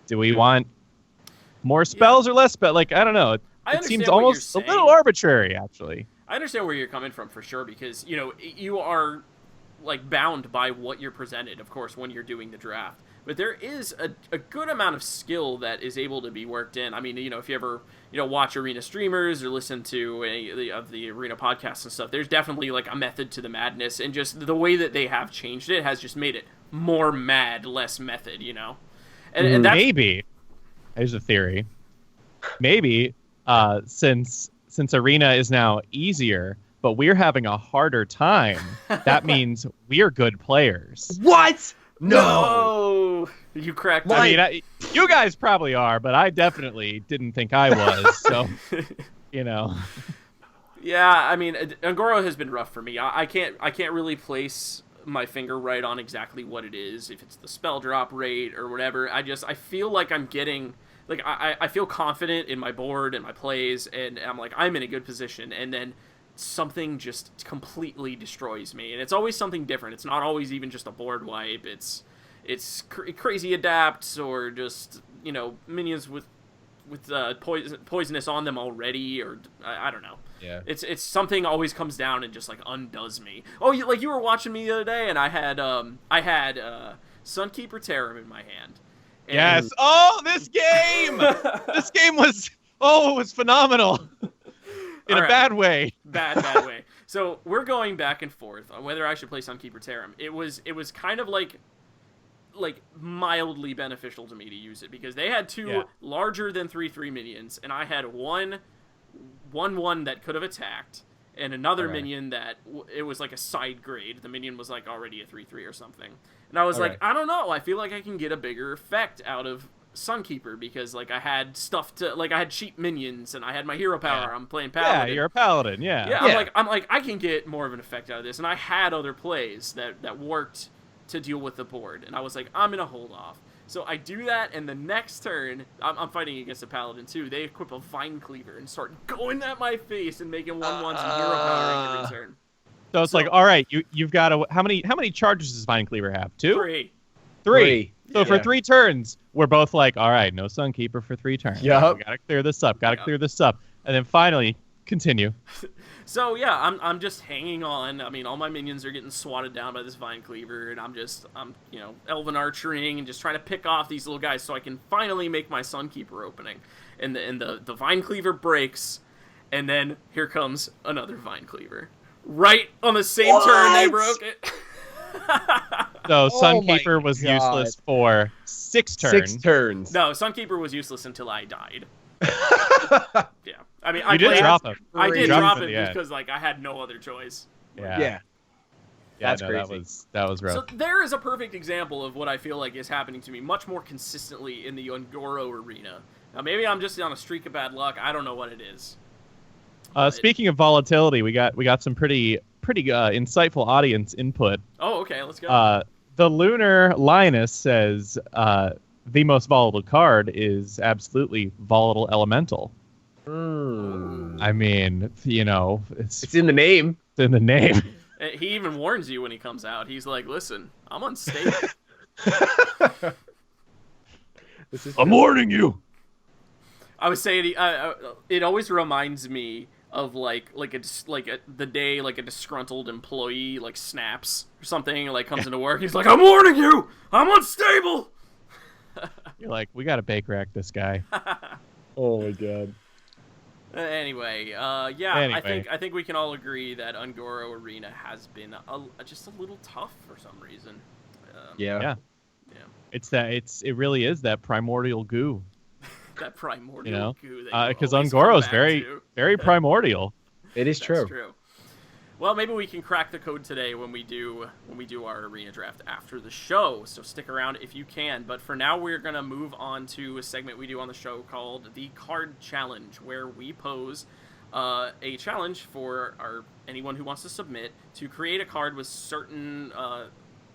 do we want more spells or less spells? Like, I don't know. It seems almost a little arbitrary, actually. I understand where you're coming from for sure, because, you know, you are like bound by what you're presented, of course, when you're doing the draft. But there is a good amount of skill that is able to be worked in. I mean, you know, if you ever, you know, watch Arena streamers or listen to any of the Arena podcasts and stuff, there's definitely like a method to the madness, and just the way that they have changed it has just made it more mad, less method, you know? And that's... Maybe, here's a theory, maybe since Arena is now easier, but we're having a harder time, that means we're good players. What? No! You cracked it. I mean, you guys probably are, but I definitely didn't think I was, so, you know. Yeah, I mean, Angoro has been rough for me. I can't really place my finger right on exactly what it is, if it's the spell drop rate or whatever. I feel like I'm getting... Like, I feel confident in my board and my plays, and I'm like, I'm in a good position, and then something just completely destroys me, and it's always something different. It's not always even just a board wipe. It's crazy adapts, or just, you know, minions with poisonous on them already, or I don't know. Yeah. It's something always comes down and just like undoes me. Oh, you were watching me the other day, and I had Sunkeeper Tarim in my hand. And... Yes. Oh, this game! This game was it was phenomenal. In a bad way. Bad way. So we're going back and forth on whether I should play Sunkeeper Tarim. It was kind of like mildly beneficial to me to use it, because they had two larger than 3/3 minions, and I had one that could have attacked, and another minion that it was like a side grade. The minion was like already a 3/3 or something. And I was like, I don't know. I feel like I can get a bigger effect out of Sunkeeper, because like I had stuff to, like, I had cheap minions and I had my hero power. I'm playing paladin. Yeah, you're a paladin. Yeah. I'm like I can get more of an effect out of this, and I had other plays that worked to deal with the board, and I was like, I'm gonna hold off. So I do that, and the next turn, I'm fighting against a paladin too. They equip a Vine Cleaver and start going at my face and making 1/1s and hero powering every turn. So it's like, all right, you've got to, how many charges does Vine Cleaver have? 2? 3. So for 3 turns, we're both like, all right, no Sunkeeper for 3 turns. Yeah. We gotta clear this up. And then finally, continue. So yeah, I'm just hanging on. I mean, all my minions are getting swatted down by this Vine Cleaver, and I'm you know, Elven Archering and just trying to pick off these little guys so I can finally make my Sunkeeper opening. And the Vine Cleaver breaks, and then here comes another Vine Cleaver. Right on the same turn they broke it. So Sunkeeper was useless for 6 turns. 6 turns. No, Sunkeeper was useless until I died. Yeah. I mean, I did drop him. I did drop it because like I had no other choice. Yeah. That's crazy. That was rough. So there is a perfect example of what I feel like is happening to me much more consistently in the Ungoro arena. Now maybe I'm just on a streak of bad luck. I don't know what it is. Speaking of volatility, we got some pretty insightful audience input. Oh, okay, let's go. The Lunar Linus says the most volatile card is absolutely Volatile Elemental. I mean, you know, it's in the name. It's in the name. He even warns you when he comes out. He's like, "Listen, I'm unstable." I'm warning you. I was saying, it always reminds me of the day like a disgruntled employee like snaps or something, like comes into work. He's like, "I'm warning you, I'm unstable." You're like, we got to bake rack this guy. Oh my god. Anyway, Anyway. I think we can all agree that Ungoro Arena has been just a little tough for some reason. Yeah. It really is that primordial goo. That primordial goo. Because Ungoro is very primordial. It is That's true. true. Well, maybe we can crack the code today when we do our arena draft after the show. So stick around if you can. But for now, we're gonna move on to a segment we do on the show called the Card Challenge, where we pose a challenge for anyone who wants to submit to create a card with certain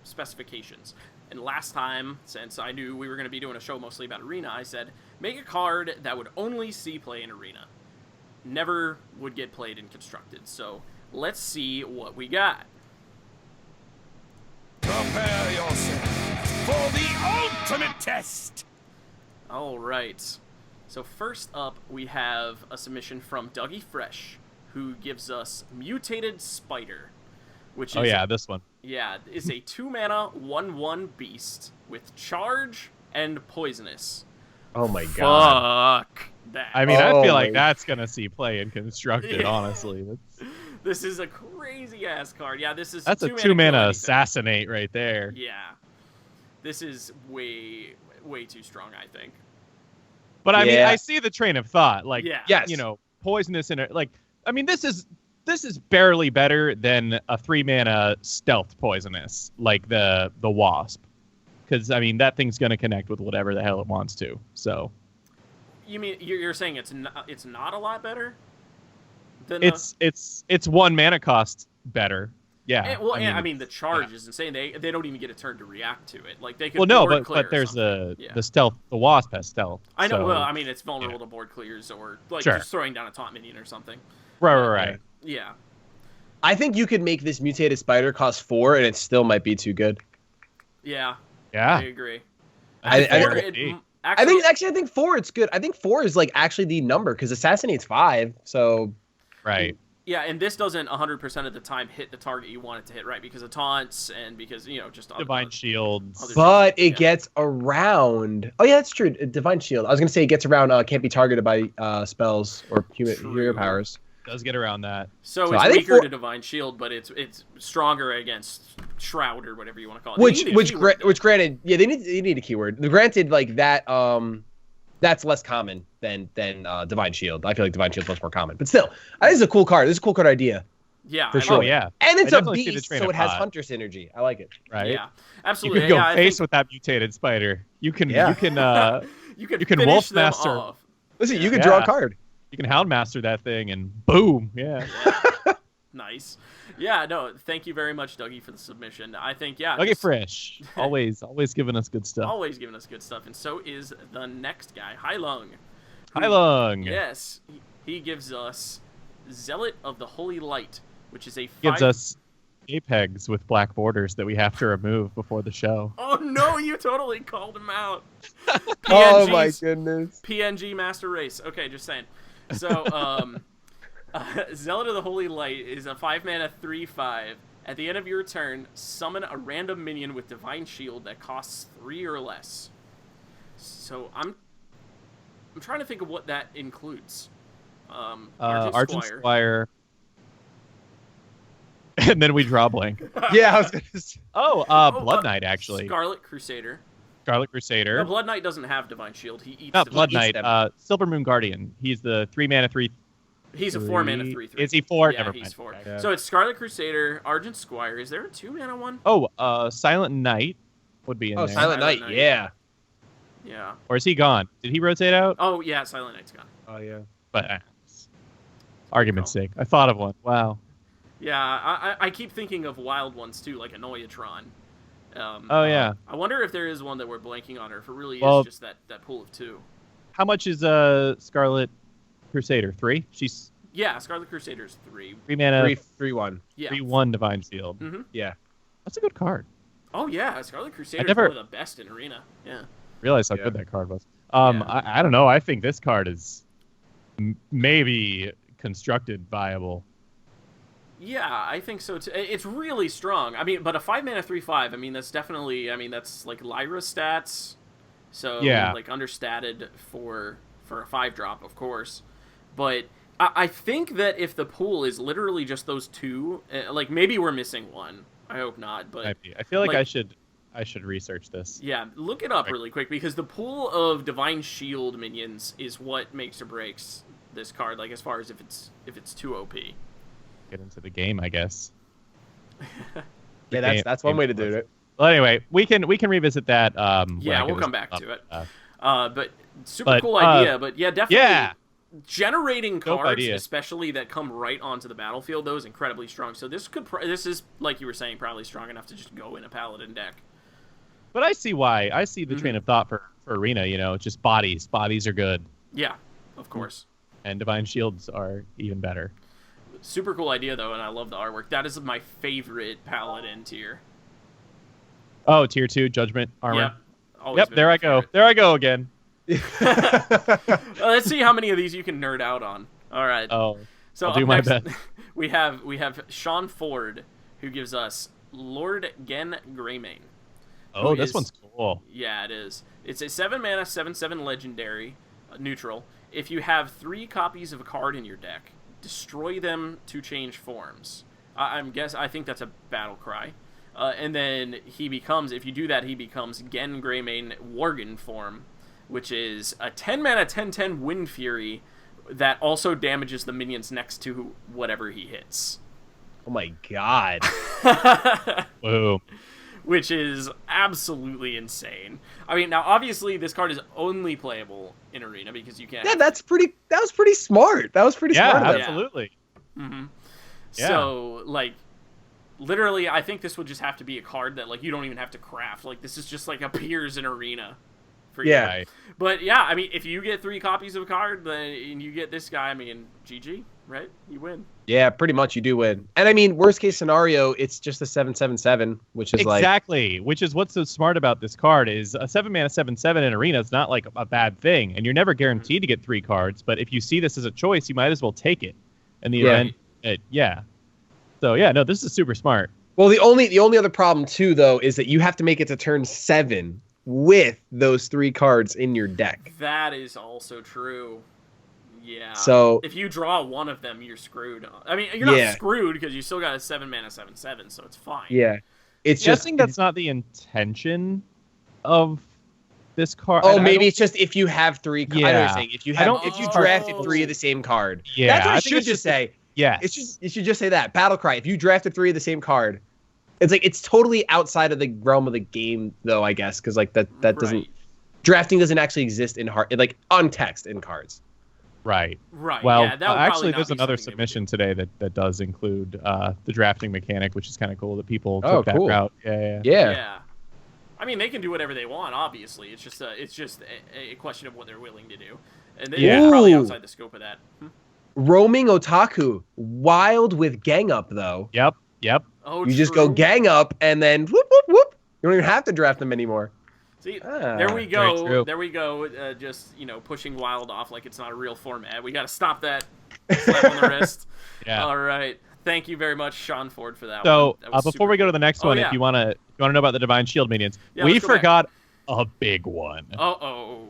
specifications. And last time, since I knew we were going to be doing a show mostly about Arena, I said, make a card that would only see play in Arena. Never would get played in Constructed. So let's see what we got. Prepare yourself for the ultimate test. All right. So first up, we have a submission from Dougie Fresh, who gives us Mutated Spider, which is This one. Yeah, it's a 2-mana 1/1 beast with charge and poisonous. Oh my god. Fuck that. I mean, I feel like my- that's gonna see play in Constructed. Yeah. Honestly, This is a crazy ass card. Yeah, this is that's a 2-mana 2-mana kill anything. assassinate right there. Yeah, this is way too strong, I think. But I mean, Yeah. I see the train of thought. Like, Yeah. Yes. Poisonous in it. Like, I mean, this is barely better than a 3-mana stealth poisonous, like the Wasp. Because I mean, that thing's gonna connect with whatever the hell it wants to. So You mean you're saying it's not a lot better? Than it's 1 mana cost better. Yeah. I mean the charge is insane. They don't even get a turn to react to it. Like they could. Well, no, board clear but or there's something. the stealth. The Wasp has stealth. I know. so- Well, I mean it's vulnerable to board clears or like Sure. just throwing down a taunt minion or something. Right. Yeah. I think you could make this mutated spider cost 4 and it still might be too good. Yeah. Yeah. I agree. I think 4 it's good. I think 4 is like actually the number because assassinate's 5. So Right. Yeah, and this doesn't 100% of the time hit the target you want it to hit, right? Because of taunts and because, just... Divine Shields. other- but it Yeah. gets around. Oh yeah, that's true. Divine Shield. I was gonna say it gets around. Can't be targeted by spells or hero powers. Does get around that. So So it's I think weaker 4 to Divine Shield, but it's stronger against Shroud or whatever you want to call it. Which granted, yeah, they need a keyword. Granted, like that that's less common than Divine Shield. I feel like Divine Shield's much more common. But still, this is a cool card. This is a cool card idea. Yeah, For I sure. love Oh it. yeah. And it's I a definitely see the beast, train so of it has thought. hunter synergy. I like it. Right. Yeah, You absolutely. can go yeah, I face think with that mutated spider. You can. Yeah. You can. you can you can finish Wolf them Master. off. Listen, you can draw a Yeah. card. You can Houndmaster that thing and boom. Yeah. Nice. Yeah, no, thank you very much, Dougie, for the submission. I think, yeah. Okay, just fresh. Always giving us good stuff. Always giving us good stuff, and so is the next guy, Hailung. Hi, Lung. Yes, he gives us Zealot of the Holy Light, which is a Gives us JPEGs with black borders that we have to remove before the show. Oh no, you totally called him out. Oh my PNGs goodness. PNG Master Race. Okay, just saying. So, Zealot of the Holy Light is a 5-mana 3/5. At the end of your turn, summon a random minion with Divine Shield that costs 3 or less. So I'm trying to think of what that includes. Argent Squire. And then we draw blank. Yeah, I was gonna say. Blood Knight, actually. Scarlet Crusader. Scarlet Crusader. No, Blood Knight doesn't have Divine Shield. He eats. Not Divine Blood Shield. Knight. Silver Moon Guardian. He's the 3-mana 3. He's a 4-mana 3/3. Is he 4? Yeah, Never he's mind. 4. Yeah. So it's Scarlet Crusader, Argent Squire. Is there a 2-mana one? Silent Knight would be in there. Silent Knight. Knight. Yeah. Yeah. Or is he gone? Did he rotate out? Oh yeah, Silent Knight's gone. Oh yeah. But argument's sake, I thought of one. Wow. Yeah, I keep thinking of wild ones too, like a Noyatron. Oh yeah. I wonder if there is one that we're blanking on, or if it really Well- is just that pool of 2. How much is Scarlet Crusader? 3? She's Yeah, Scarlet Crusader's 3. 3 mana, 3/1. Yeah. 3/1 Divine Shield. Mm-hmm. Yeah. That's a good card. Oh yeah, Scarlet Crusader never- is one of the best in Arena. Yeah. Realize how Yeah. good that card was. Yeah. I don't know. I think this card is maybe constructed viable. Yeah, I think so too. It's really strong. I mean, but a 5-mana 3/5. I mean, that's definitely. I mean, that's like Lyra stats. So Yeah. like understated for a 5-drop, of course. But I think that if the pool is literally just those two, like maybe we're missing one. I hope not. But I feel like like- I should research this. yeah, look it up really quick because the pool of Divine Shield minions is what makes or breaks this card. Like as far as if it's too OP. Get into the game, I guess. Yeah, that's one way to do it. Well, anyway, we can revisit that. Yeah, when I we'll get come this back up. to it. But super cool idea. But yeah, definitely. Yeah. Generating Dope cards, idea. especially that come right onto the battlefield, though, is incredibly strong. So this is like you were saying, probably strong enough to just go in a paladin deck. But I see why. I see the Mm-hmm. train of thought for arena. Just bodies. Bodies are good, Yeah, of course. and divine shields are even better. Super cool idea though, and I love the artwork. That is my favorite paladin tier. Oh, tier 2 judgment armor. Yep. Always Yep, been there my I go. favorite. There I go again. Let's see how many of these you can nerd out on. All right. Oh, So I'll do up my next, best. we have Sean Ford, who gives us Lord Gen Greymane. oh, Who this is- one's cool. Yeah, it is. It's a 7-mana, 7/7 legendary, neutral. If you have 3 copies of a card in your deck, destroy them to change forms. I think that's a battle cry. And then if you do that, he becomes Gen Greymane Worgen form, which is a 10-mana, 10/10 Wind Fury that also damages the minions next to whatever he hits. Oh my god. Boom. Which is absolutely insane. I mean, now obviously this card is only playable in Arena because you can't. Yeah, that was pretty smart. That was pretty Yeah, smart of them. absolutely. Mm-hmm. Yeah. So, like, literally, I think this would just have to be a card that, like, you don't even have to craft. Like, this is just, like, appears in Arena for you. Yeah. Right. But, yeah, I mean, if you get 3 copies of a card, then and you get this guy, I mean, GG, right? You win. Yeah, pretty much you do win. And I mean, worst case scenario, it's just a 7/7/7, which is like Exactly, which is what's so smart about this card is a 7-mana 7/7 in arena is not like a bad thing, and you're never guaranteed to get 3 cards. But if you see this as a choice, you might as well take it. In the Yeah. event, yeah. So yeah, no, this is super smart. Well, the only other problem too, though, is that you have to make it to turn 7 with those 3 cards in your deck. That is also true. Yeah. So- if you draw one of them, you're screwed. I mean, you're not Yeah. screwed because you still got a 7-mana 7/7, so it's fine. Yeah, it's I just think that's not the intention of this card. Oh, I maybe don't- it's just if you have 3. I know what Yeah. you're saying. If you I have, don't- if you Oh. drafted 3 of the same card, Yeah, that's what I it think should it's just say. yeah. It should just say that Battlecry. If you drafted 3 of the same card, it's like it's totally outside of the realm of the game, though. I guess because like that doesn't Right. drafting doesn't actually exist in like on text in cards. Right. Right. Well, yeah, that would probably actually, not there's be another something they would submission today that does include the drafting mechanic, which is kind of cool that people Oh, took that cool. route. Yeah. do. Yeah. Yeah. I mean, they can do whatever they want. Obviously, it's just a question of what they're willing to do, and Yeah. it's probably Ooh. outside the scope of that. Roaming Otaku, wild with gang up though. Yep. Oh, You just go true. gang up and then whoop whoop whoop. You don't even have to draft them anymore. See, Ah, there we very go. true. There we go. Just pushing Wild off like it's not a real format. We got to stop that. Slap on the wrist. Yeah. All right. Thank you very much, Sean Ford, for that So one. That was before super we go to cool. the next Oh, one, yeah. if you wanna know about the Divine Shield minions, Yeah, we let's go back. forgot a big one: Uh-oh.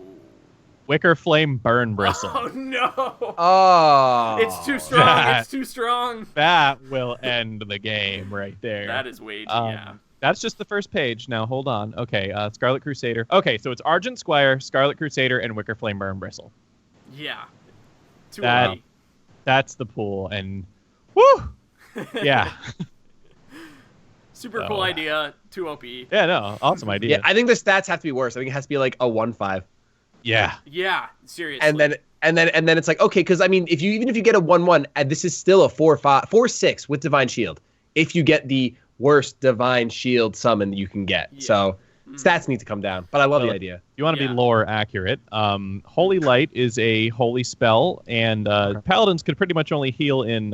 Wicker Flame Burn Bristle. Oh no. Oh, It's too strong. that- It's too strong. That will end the game right there. That is way too, Um, yeah. That's just the first page. Now hold on. Okay, Scarlet Crusader. Okay, so it's Argent Squire, Scarlet Crusader, and Wicker Flame Burn Bristle. Yeah. Too That- OP. That's the pool, and woo, yeah, Super So- cool idea. Too OP. yeah, no, awesome idea. yeah. I think the stats have to be worse. I think it has to be like a 1/5. yeah. Yeah, seriously. And then it's like okay, because I mean, even if you get a 1/1, this is still a 4/5, 4/6 with Divine Shield. If you get the worst Divine Shield summon you can get, Yeah. so stats need to come down. But I love the Well, idea. You want to Yeah. be lore accurate. Holy Light is a holy spell, and paladins could pretty much only heal in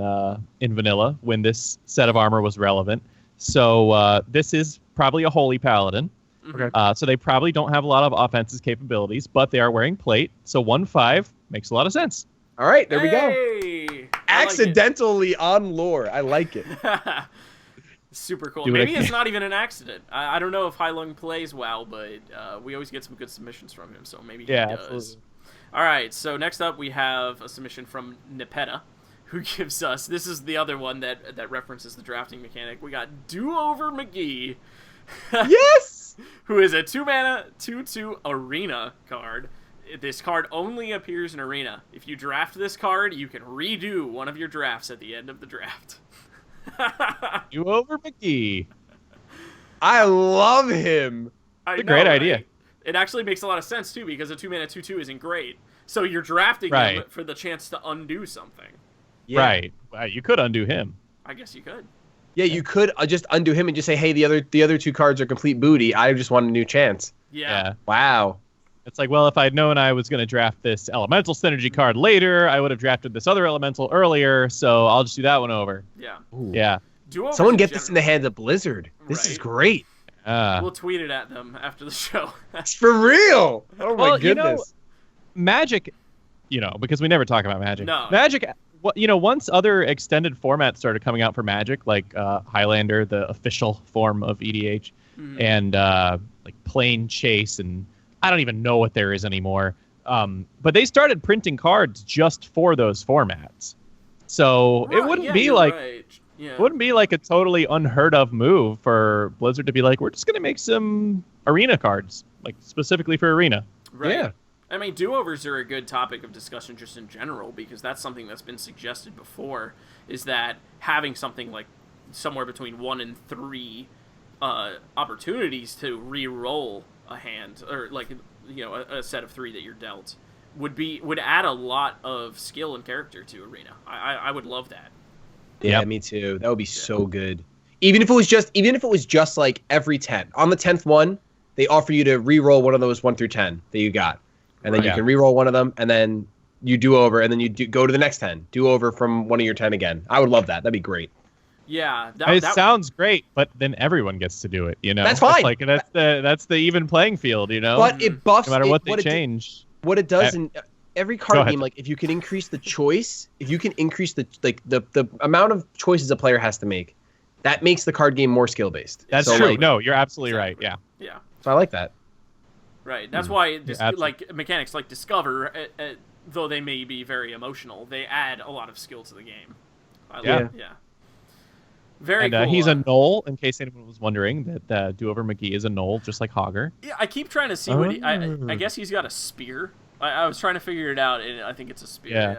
vanilla when this set of armor was relevant. So this is probably a holy paladin. Okay. So they probably don't have a lot of offensive capabilities, but they are wearing plate. So 1/5 makes a lot of sense. All right, there we go. Hey! accidentally on lore. I like it. Super cool. Do it Maybe again. it's not even an accident. I don't know if Hai Lung plays WoW, but we always get some good submissions from him, so maybe he does. Absolutely. All right, so next up we have a submission from Nepeta, who gives us, this is the other one that references the drafting mechanic. We got Do-Over McGee. Yes! Who is a 2-mana, 2/2 arena card. This card only appears in arena. If you draft this card, you can redo one of your drafts at the end of the draft. You over McGee. I love him. It's a great idea. Right? It actually makes a lot of sense, too, because a 2-mana 2/2 isn't great. So you're drafting Right. him for the chance to undo something. Yeah. Right. Wow, you could undo him. I guess you could. Yeah, you could just undo him and just say, hey, the other two cards are complete booty. I just want a new chance. Yeah. Wow. It's like, well, if I'd known I was going to draft this elemental synergy card later, I would have drafted this other elemental earlier, so I'll just do that one over. Yeah. Ooh. Yeah. Do-overs Someone in get this in the general- hands of Blizzard. This is Right. great. We'll tweet it at them after the show. It's for real. Oh my Well, goodness. Magic, because we never talk about Magic. No. Magic, once other extended formats started coming out for Magic, like Highlander, the official form of EDH, and like Plane Chase, and I don't even know what there is anymore. But they started printing cards just for those formats. So it wouldn't be you're like right. Yeah. it wouldn't be like a totally unheard of move for Blizzard to be like, we're just gonna make some arena cards, like specifically for arena. Right. Yeah. I mean, do-overs are a good topic of discussion just in general, because that's something that's been suggested before, is that having something like somewhere between 1 and 3 opportunities to re-roll a hand, or like, a set of 3 that you're dealt, would add a lot of skill and character to arena. I would love that. Yeah, Yep. me too. That would be so good. Even if it was just like every 10. On the 10th one, they offer you to re-roll one of those 1 through 10 that you got. And then Right. you can re-roll one of them, and then you do over, and then you go to the next 10. Do over from one of your 10 again. I would love that. That'd be great. Yeah. It sounds great, but then everyone gets to do it. That's fine. It's like that's the even playing field. But it buffs. no matter what they it change. what it does in every Go card ahead. game, like if you can increase the choice, if you can increase the amount of choices a player has to make, that makes the card game more skill based. That's So, true. like, No, you're absolutely right. Exactly. Yeah. Yeah. so I like that. Right. That's why absolutely. like mechanics like Discover, though they may be very emotional, they add a lot of skill to the game. Yeah. Yeah. Very And cool. he's a knoll, in case anyone was wondering. That Do-Over McGee is a knoll, just like Hogger. Yeah, I keep trying to see what Oh. I guess he's got a spear. I was trying to figure it out, and I think it's a spear. Yeah.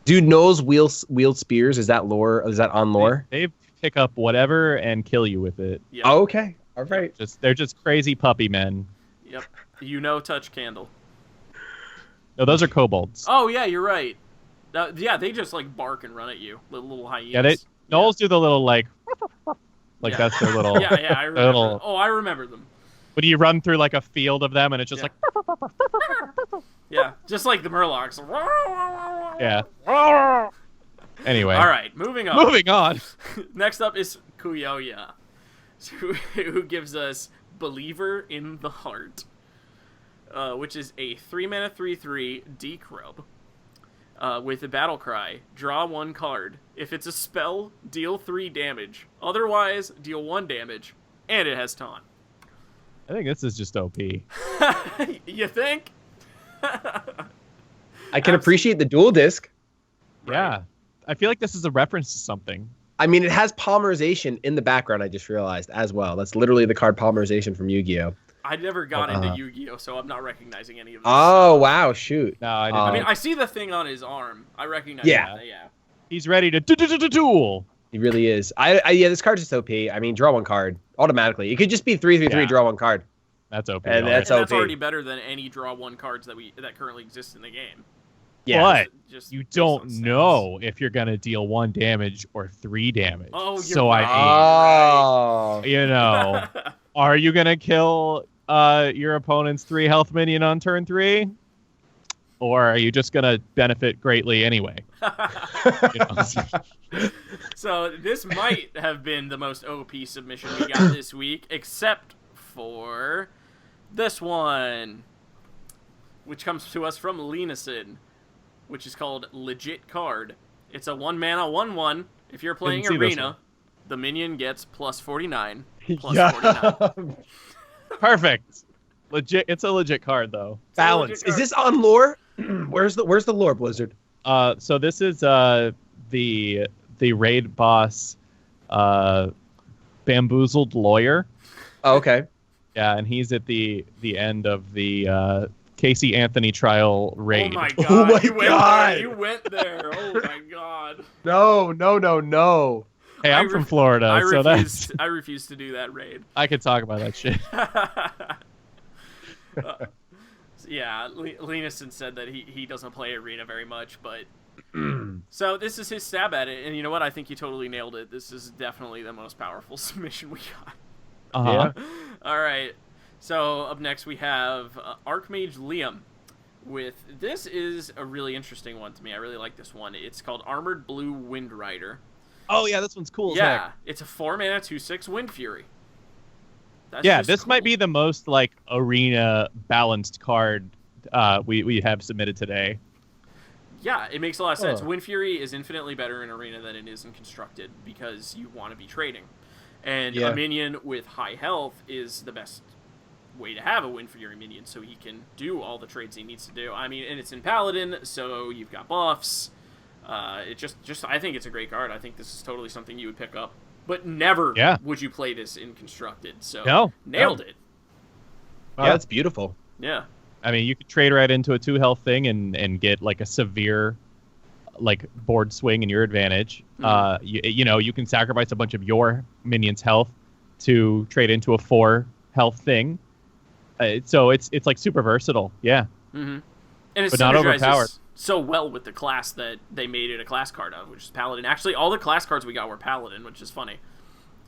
Dude, Knowles wield spears. Is that lore? Is that on lore? They pick up whatever and kill you with it. Yeah. Oh, okay. All right. They're just crazy puppy men. Yep. Touch candle. No, those are kobolds. Oh yeah, you're right. Yeah, they just like bark and run at you, little hyenas. Yeah, Knolls do the little like Yeah. that's their little. Yeah, I remember. little- Oh, I remember them. When you run through like a field of them, and it's just Yeah. like Yeah, just like the Murlocs. yeah. Anyway, All right, moving on. moving on. Next up is Kuyoya, who gives us Believer in the Heart, which is a 3-mana 3/3 decrub with a battle cry. Draw 1 card. If it's a spell, deal 3 damage. Otherwise, deal 1 damage, and it has taunt. I think this is just OP. You think? I can appreciate the dual disc. Yeah, I feel like this is a reference to something. I mean, it has polymerization in the background. I just realized as well. That's literally the card polymerization from Yu-Gi-Oh. I never got into Yu-Gi-Oh, so I'm not recognizing any of this. Oh wow! Shoot. No, I didn't. I mean, I see the thing on his arm. I recognize Yeah. that, yeah. He's ready to duel. He really is. Yeah, this card's just OP. I mean, draw 1 card automatically. It could just be 3/3, Yeah. draw 1 card. That's OP. And all that's right. And that's OP. already better than any draw 1 cards that currently exist in the game. Yeah. But Just you based on don't stats. know if you're gonna deal 1 damage or 3 damage. Oh, you're so right. Oh. you know, are you gonna kill your opponent's 3 health minion on turn 3, or are you just gonna benefit greatly anyway? You know? So this might have been the most OP submission we got this week, except for this one, which comes to us from Lenason, which is called Legit Card. It's a 1-mana 1/1. If you're playing Didn't see this arena, one. the minion gets plus 49. Plus Yeah. 49. Perfect. Legit. It's a legit card though. Balance. Is this on lore? Where's the lore, Blizzard? So this is the raid boss, bamboozled lawyer. Oh, okay. Yeah, and he's at the end of the Casey Anthony trial raid. Oh my god. Oh my you went God. There. You went there. Oh my god. No. Hey, I'm from Florida, so that's I refuse to do that raid. I could talk about that shit. Yeah, Lenison said that he doesn't play arena very much, but so this is his stab at it, and you know what? I think you totally nailed it. This is definitely the most powerful submission we got. Uh-huh. Yeah. All right, so up next we have Archmage Liam. This is a really interesting one to me. I really like this one. It's called Armored Blue Wind Rider. Oh yeah, this one's cool. Yeah, as heck. it's a 4-mana 2/6 Wind Fury. That's Yeah, just this cool. might be the most like arena balanced card we have submitted today. Yeah, it makes a lot of sense. Huh. Wind Fury is infinitely better in Arena than it is in Constructed because you want to be trading. And Yeah. a minion with high health is the best way to have a Wind Fury minion so he can do all the trades he needs to do. I mean, and it's in Paladin, so you've got buffs. It just I think it's a great card. I think this is totally something you would pick up. But never would you play this in Constructed. So nailed it. Wow, that's beautiful. Yeah. I mean, you could trade right into a 2-health thing and get like a severe like board swing in your advantage. You know, you can sacrifice a bunch of your minions' health to trade into a 4-health thing. So it's like super versatile. Yeah. Mm-hmm. And it But not synergizes overpowered. so well with the class that they made it a class card of, which is Paladin. Actually, all the class cards we got were Paladin, which is funny.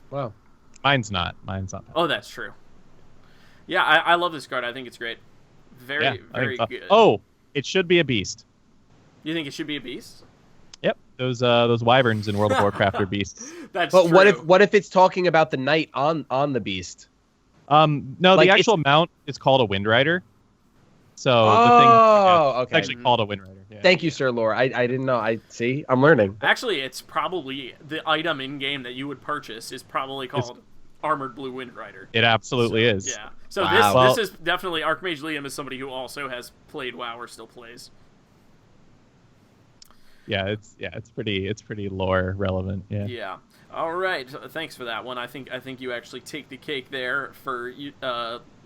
Wow. Mine's not. Oh, that's true. Yeah, I love this card. I think it's great. Very I think so. good. Oh, it should be a beast. You think it should be a beast? Yep. Those wyverns in World of Warcraft are beasts. That's But true. what if it's talking about the knight on the beast? No, Like, the actual mount is called a Wind Rider. So Oh, it's okay. actually called a Wind Rider. Yeah. Thank you, Sir Lore. I didn't know. I'm learning. Actually, it's probably the item in game that you would purchase is probably called Armored Blue Wind Rider. It absolutely So, is. Yeah. So Wow. this is definitely Archmage Liam is somebody who also has played WoW or still plays. Yeah, it's pretty lore relevant. Yeah. Yeah. All right. Thanks for that one. I think you actually take the cake there for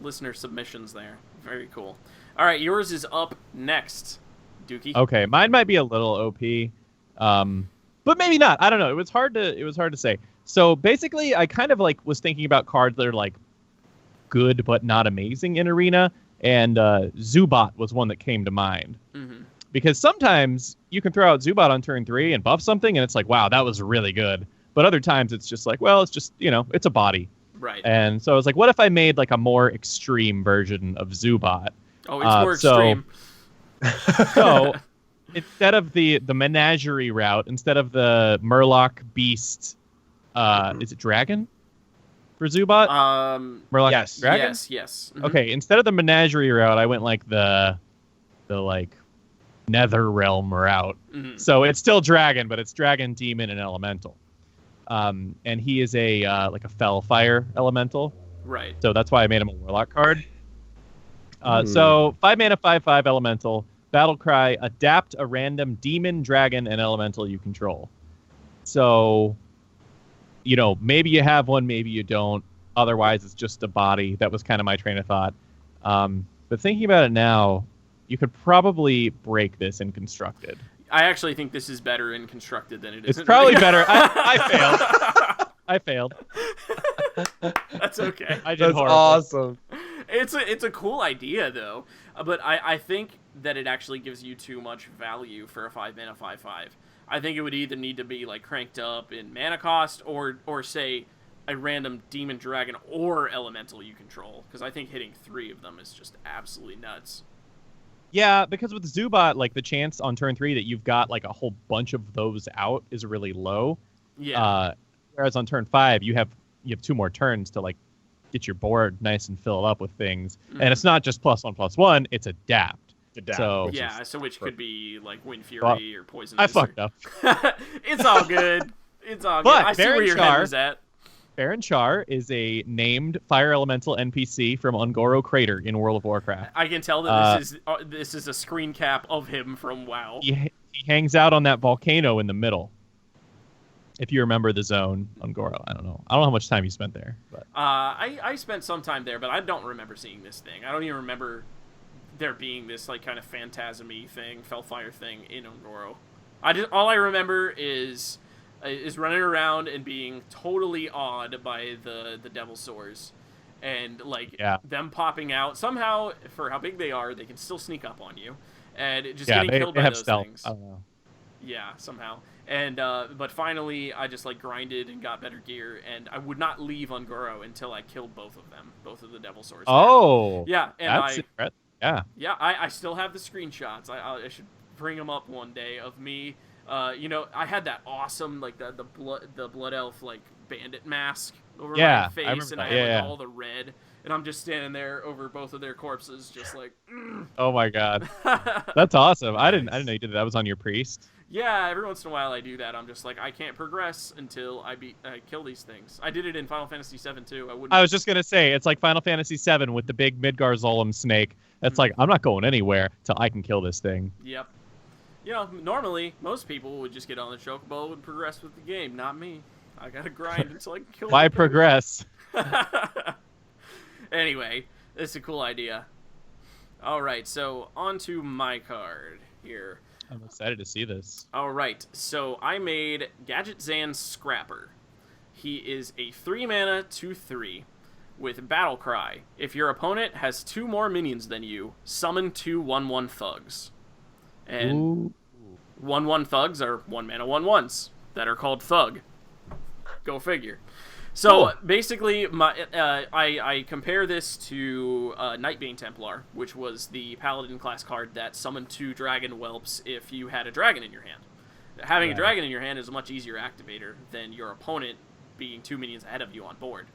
listener submissions there. Very cool. All right, yours is up next, Dookie. Okay, mine might be a little OP, but maybe not. I don't know. It was hard to say. So basically, I kind of like was thinking about cards that are like good but not amazing in Arena, and Zubat was one that came to mind. Mm-hmm. Because sometimes you can throw out Zubat on turn 3 and buff something, and it's like, wow, that was really good. But other times it's just like, well, it's just, it's a body. Right. And so I was like, what if I made like a more extreme version of Zubat? Oh, it's more extreme. So instead of the menagerie route, instead of the Murloc Beast, is it Dragon for Zubat? Murloc yes. Dragon? Yes. Mhm. Okay, instead of the menagerie route, I went like the like Nether Realm route. Mhm. So it's still Dragon, but it's Dragon, Demon, and Elemental. And he is a like a Fell Fire Elemental. Right. So that's why I made him a Warlock card. So 5 mana, 5/5 Elemental. Battle Cry, adapt a random Demon, Dragon, and Elemental you control. So, maybe you have one, maybe you don't. Otherwise, it's just a body. That was kind of my train of thought. But thinking about it now, you could probably break this in Constructed. I actually think this is better in Constructed than it is. It's probably better. I failed. That's okay. I did That's horrible. awesome. It's a cool idea though, but I think that it actually gives you too much value for a 5 mana 5/5. I think it would either need to be like cranked up in mana cost or say a random Demon, Dragon, or Elemental you control, because I think hitting 3 of them is just absolutely nuts. Yeah, because with Zubat, like the chance on turn 3 that you've got like a whole bunch of those out is really low. Yeah. Whereas on turn 5, you have 2 more turns to like get your board nice and fill it up with things. And it's not just +1/+1, it's adapt. Adapt, So Yeah, so which could be like Wind Fury or Poison. I fucked up. It's all good. It's all good. But I see where your head was at. Baron Char is a named fire elemental NPC from Ungoro Crater in World of Warcraft. I can tell that this is a screen cap of him from WoW. He hangs out on that volcano in the middle. If you remember the zone, Ungoro, I don't know how much time you spent there, but I spent some time there, but I don't remember seeing this thing. I don't even remember there being this like kind of phantasm-y thing, Felfire thing in Ungoro. All I remember is running around and being totally awed by the devil sores, and like them popping out somehow. For how big they are, they can still sneak up on you, and just getting killed by those things. I don't know. Yeah, somehow. And but finally, I just like grinded and got better gear, and I would not leave Ungoro until I killed both of them, both of the devil swords. Oh, yeah, and I still have the screenshots. I should bring them up one day of me. I had that awesome like the blood elf like bandit mask over my face, and I had all the red, and I'm just standing there over both of their corpses, just like. Oh my god, that's awesome! I didn't know you did that. That was on your priest. Yeah, every once in a while I do that. I'm just like, I can't progress until I kill these things. I did it in Final Fantasy VII too. I was just gonna say it's like Final Fantasy VII with the big Midgar Zolom snake. That's like, I'm not going anywhere till I can kill this thing. Yep. Normally most people would just get on the chocobo and progress with the game. Not me. I gotta grind until I can kill. Why progress? Anyway, this is a cool idea. All right, so on to my card here. I'm excited to see this. All right, so I made Gadget Zan Scrapper. He is a 3-mana 2/3 with Battle Cry. If your opponent has 2 more minions than you, summon 2 1/1 thugs. And 1/1 thugs are 1-mana 1/1s that are called Thug. Go figure. So basically, I compare this to Nightbane Templar, which was the Paladin class card that summoned 2 Dragon Whelps if you had a dragon in your hand. Having a dragon in your hand is a much easier activator than your opponent being 2 minions ahead of you on board.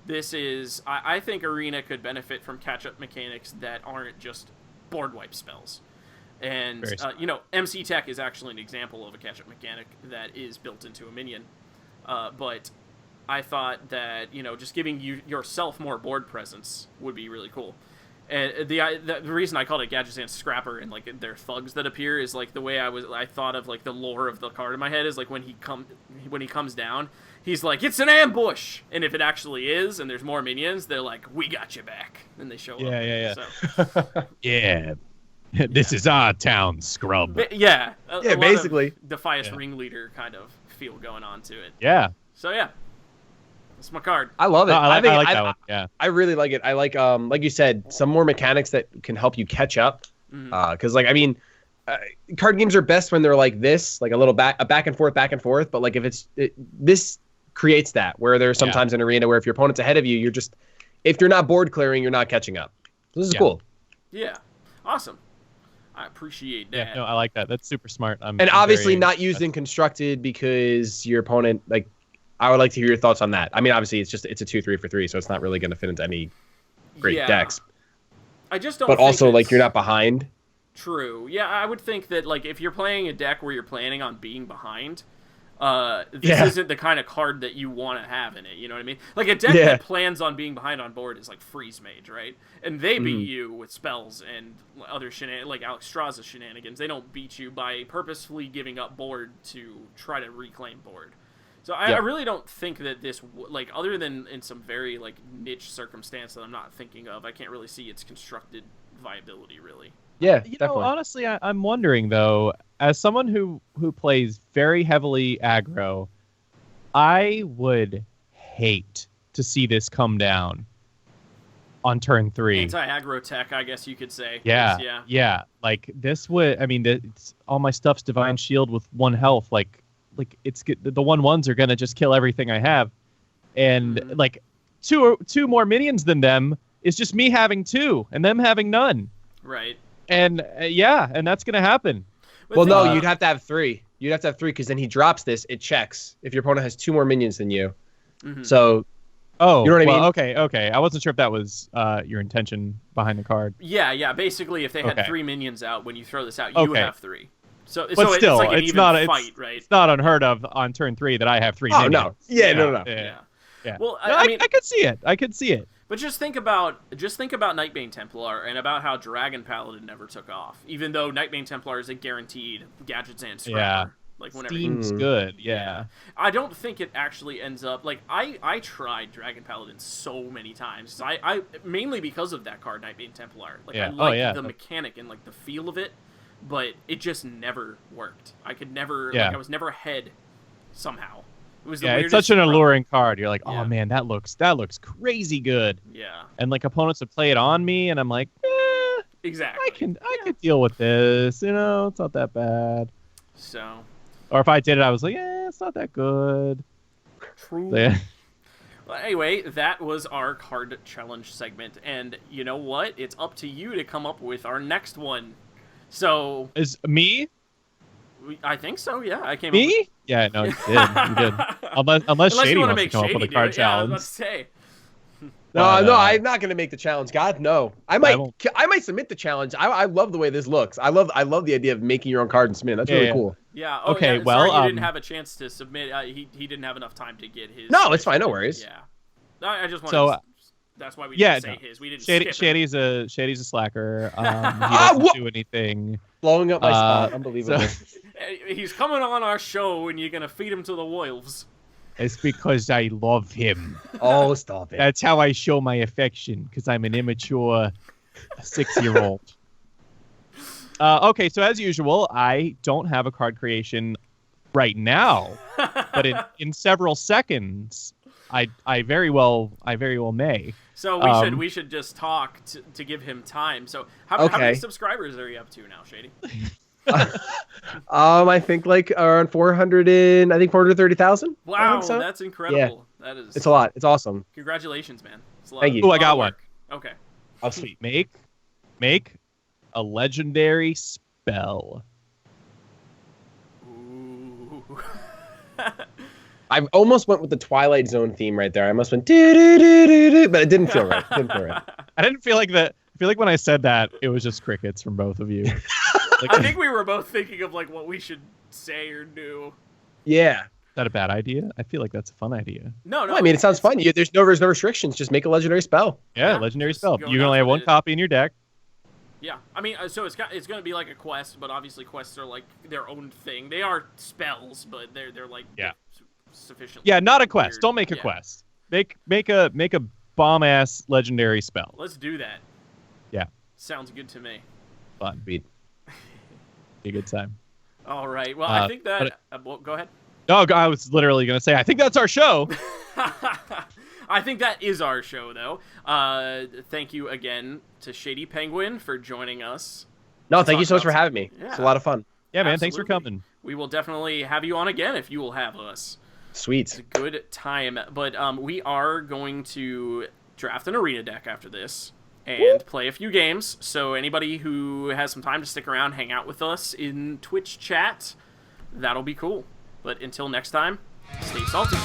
This is, I think Arena could benefit from catch-up mechanics that aren't just board wipe spells. And, MC Tech is actually an example of a catch-up mechanic that is built into a minion. But I thought that, just giving yourself more board presence would be really cool. And the reason I called it Gadget Zan Scrapper and like their thugs that appear is like the way I thought of like the lore of the card in my head is like when he comes down, he's like, it's an ambush, and if it actually is and there's more minions, they're like, we got you back, and they show up. Yeah. So, yeah. This is our town, scrub. Basically. Defias ringleader kind of feel going on to it. Yeah. So yeah. That's my card. I love it. No, I like that one. Yeah. I really like it. I like you said, some more mechanics that can help you catch up. Because card games are best when they're like this, like a back and forth. But like if this creates that where there's sometimes an arena where if your opponent's ahead of you, if you're not board clearing, you're not catching up. This is cool. Yeah. Awesome. I appreciate that. Yeah, no, I like that. That's super smart. I'm obviously not used in constructed because your opponent like. I would like to hear your thoughts on that. I mean, obviously, it's a 2/3 for 3, so it's not really going to fit into any great decks. I just don't. But also, like, you're not behind. True. Yeah, I would think that like if you're playing a deck where you're planning on being behind, this isn't the kind of card that you want to have in it. You know what I mean? Like a deck that plans on being behind on board is like Freeze Mage, right? And they beat you with spells and other like Alex Straza's shenanigans. They don't beat you by purposefully giving up board to try to reclaim board. So I really don't think that this, like, other than in some very, like, niche circumstance that I'm not thinking of, I can't really see its constructed viability, really. Yeah, definitely. Honestly, I'm wondering, though, as someone who plays very heavily aggro, I would hate to see this come down on turn 3. Anti-aggro tech, I guess you could say. Yeah. Like, this would, I mean, all my stuff's Divine Shield with 1 health, like it's the 1/1s are gonna just kill everything I have, and like two more minions than them is just me having 2 and them having none. Right. And and that's gonna happen. Well, no, you'd have to have 3. You'd have to have 3 because then he drops this. It checks if your opponent has 2 more minions than you. So Oh, You know what I well, mean? Okay. I wasn't sure if that was your intention behind the card. Yeah. Basically, if they had Okay. 3 minions out when you throw this out, you Okay. have 3. So But still, it's like an it's even not fight, right? It's not unheard of on turn 3 that I have 3 Oh, minions. no. Yeah, no. Yeah. Well, No, I mean, I could see it. but just think about Nightbane Templar and about how Dragon Paladin never took off, even though Nightbane Templar is a guaranteed gadgets and scrapper. Yeah. Like whenever Steam's good. Yeah. I don't think it actually ends up like I tried Dragon Paladin so many times. I mainly because of that card, Nightbane Templar. Like Yeah. I like yeah. the mechanic and like the feel of it, but it just never worked. I could never Yeah. like I was never ahead somehow. It was the Yeah, it's weirdest such an problem. alluring card. You're like, oh Yeah. man, that looks crazy good. Yeah, And like opponents would play it on me, and I'm like, exactly. I can deal with this. You know, it's not that bad. So Or if I did it, I was like, it's not that good. true. So, yeah. Well, anyway, that was our card challenge segment, and you know what? It's up to you to come up with our next one. So Is me? I think so. Yeah, I came. Me? Yeah, no, you did. You did. Unless Unless Shady you want to wants to make come Shady up with a do card it. Yeah, I was challenge. about to say. No, But, I'm not going to make the challenge. God, no. I might won't. submit the challenge. I love the way this looks. I love the idea of making your own card and submitting. That's really Yeah. cool. Yeah. Okay, yeah, well, sorry you didn't have a chance to submit. He didn't have enough time to get his. No, it's fine. No worries. Yeah. I just wanted. So, to, that's why we yeah, didn't say no. his. We didn't skip him. Shady's a slacker. He doesn't do anything. Blowing up my spot. Unbelievable. so- He's coming on our show, and you're gonna feed him to the wolves. It's because I love him. Oh, stop it. That's how I show my affection, because I'm an immature 6-year-old. Okay, so as usual, I don't have a card creation right now, but in several seconds, I very well may. So we should just talk to give him time. So how many Okay. subscribers are you up to now, Shady? I think like around 430,000. Wow, so. that's incredible. That is. It's a lot. It's awesome. Congratulations, man. It's a lot Thank you. Oh, I lot got of one. work. Okay. Oh, sweet. Make a legendary spell. Ooh. I almost went with the Twilight Zone theme right there. I almost went do, but it didn't feel right. It didn't feel right. I didn't feel like that. I feel like when I said that, it was just crickets from both of you. Like, I think we were both thinking of like what we should say or do. Yeah. is that a bad idea? I feel like that's a fun idea. No. Well, I mean, it sounds fun. There's no restrictions. Just make a legendary spell. Yeah, Yeah, legendary just spell. go You can only nuts have with one it. copy in your deck. Yeah, I mean, so it's going to be like a quest, but obviously quests are like their own thing. They are spells, but they're like sufficiently. Yeah, not a quest. weird. Don't make a Yeah. quest. Make a bomb ass legendary spell. Let's do that. Yeah. Sounds good to me. Fun. Sweet. Be a good time. All right. Well, I think that. Well, go ahead. No, I was literally gonna say I think that's our show. I think that is our show, though. Thank you again to ShadyPenguinn for joining us. No, thank talk you so much about for having me. Yeah. It's a lot of fun. Yeah, man. Thanks for Absolutely. coming. We will definitely have you on again if you will have us. It's Sweet. a good time. But we are going to draft an arena deck after this and play a few games. So anybody who has some time to stick around, hang out with us in Twitch chat, that'll be cool. But until next time, stay salty.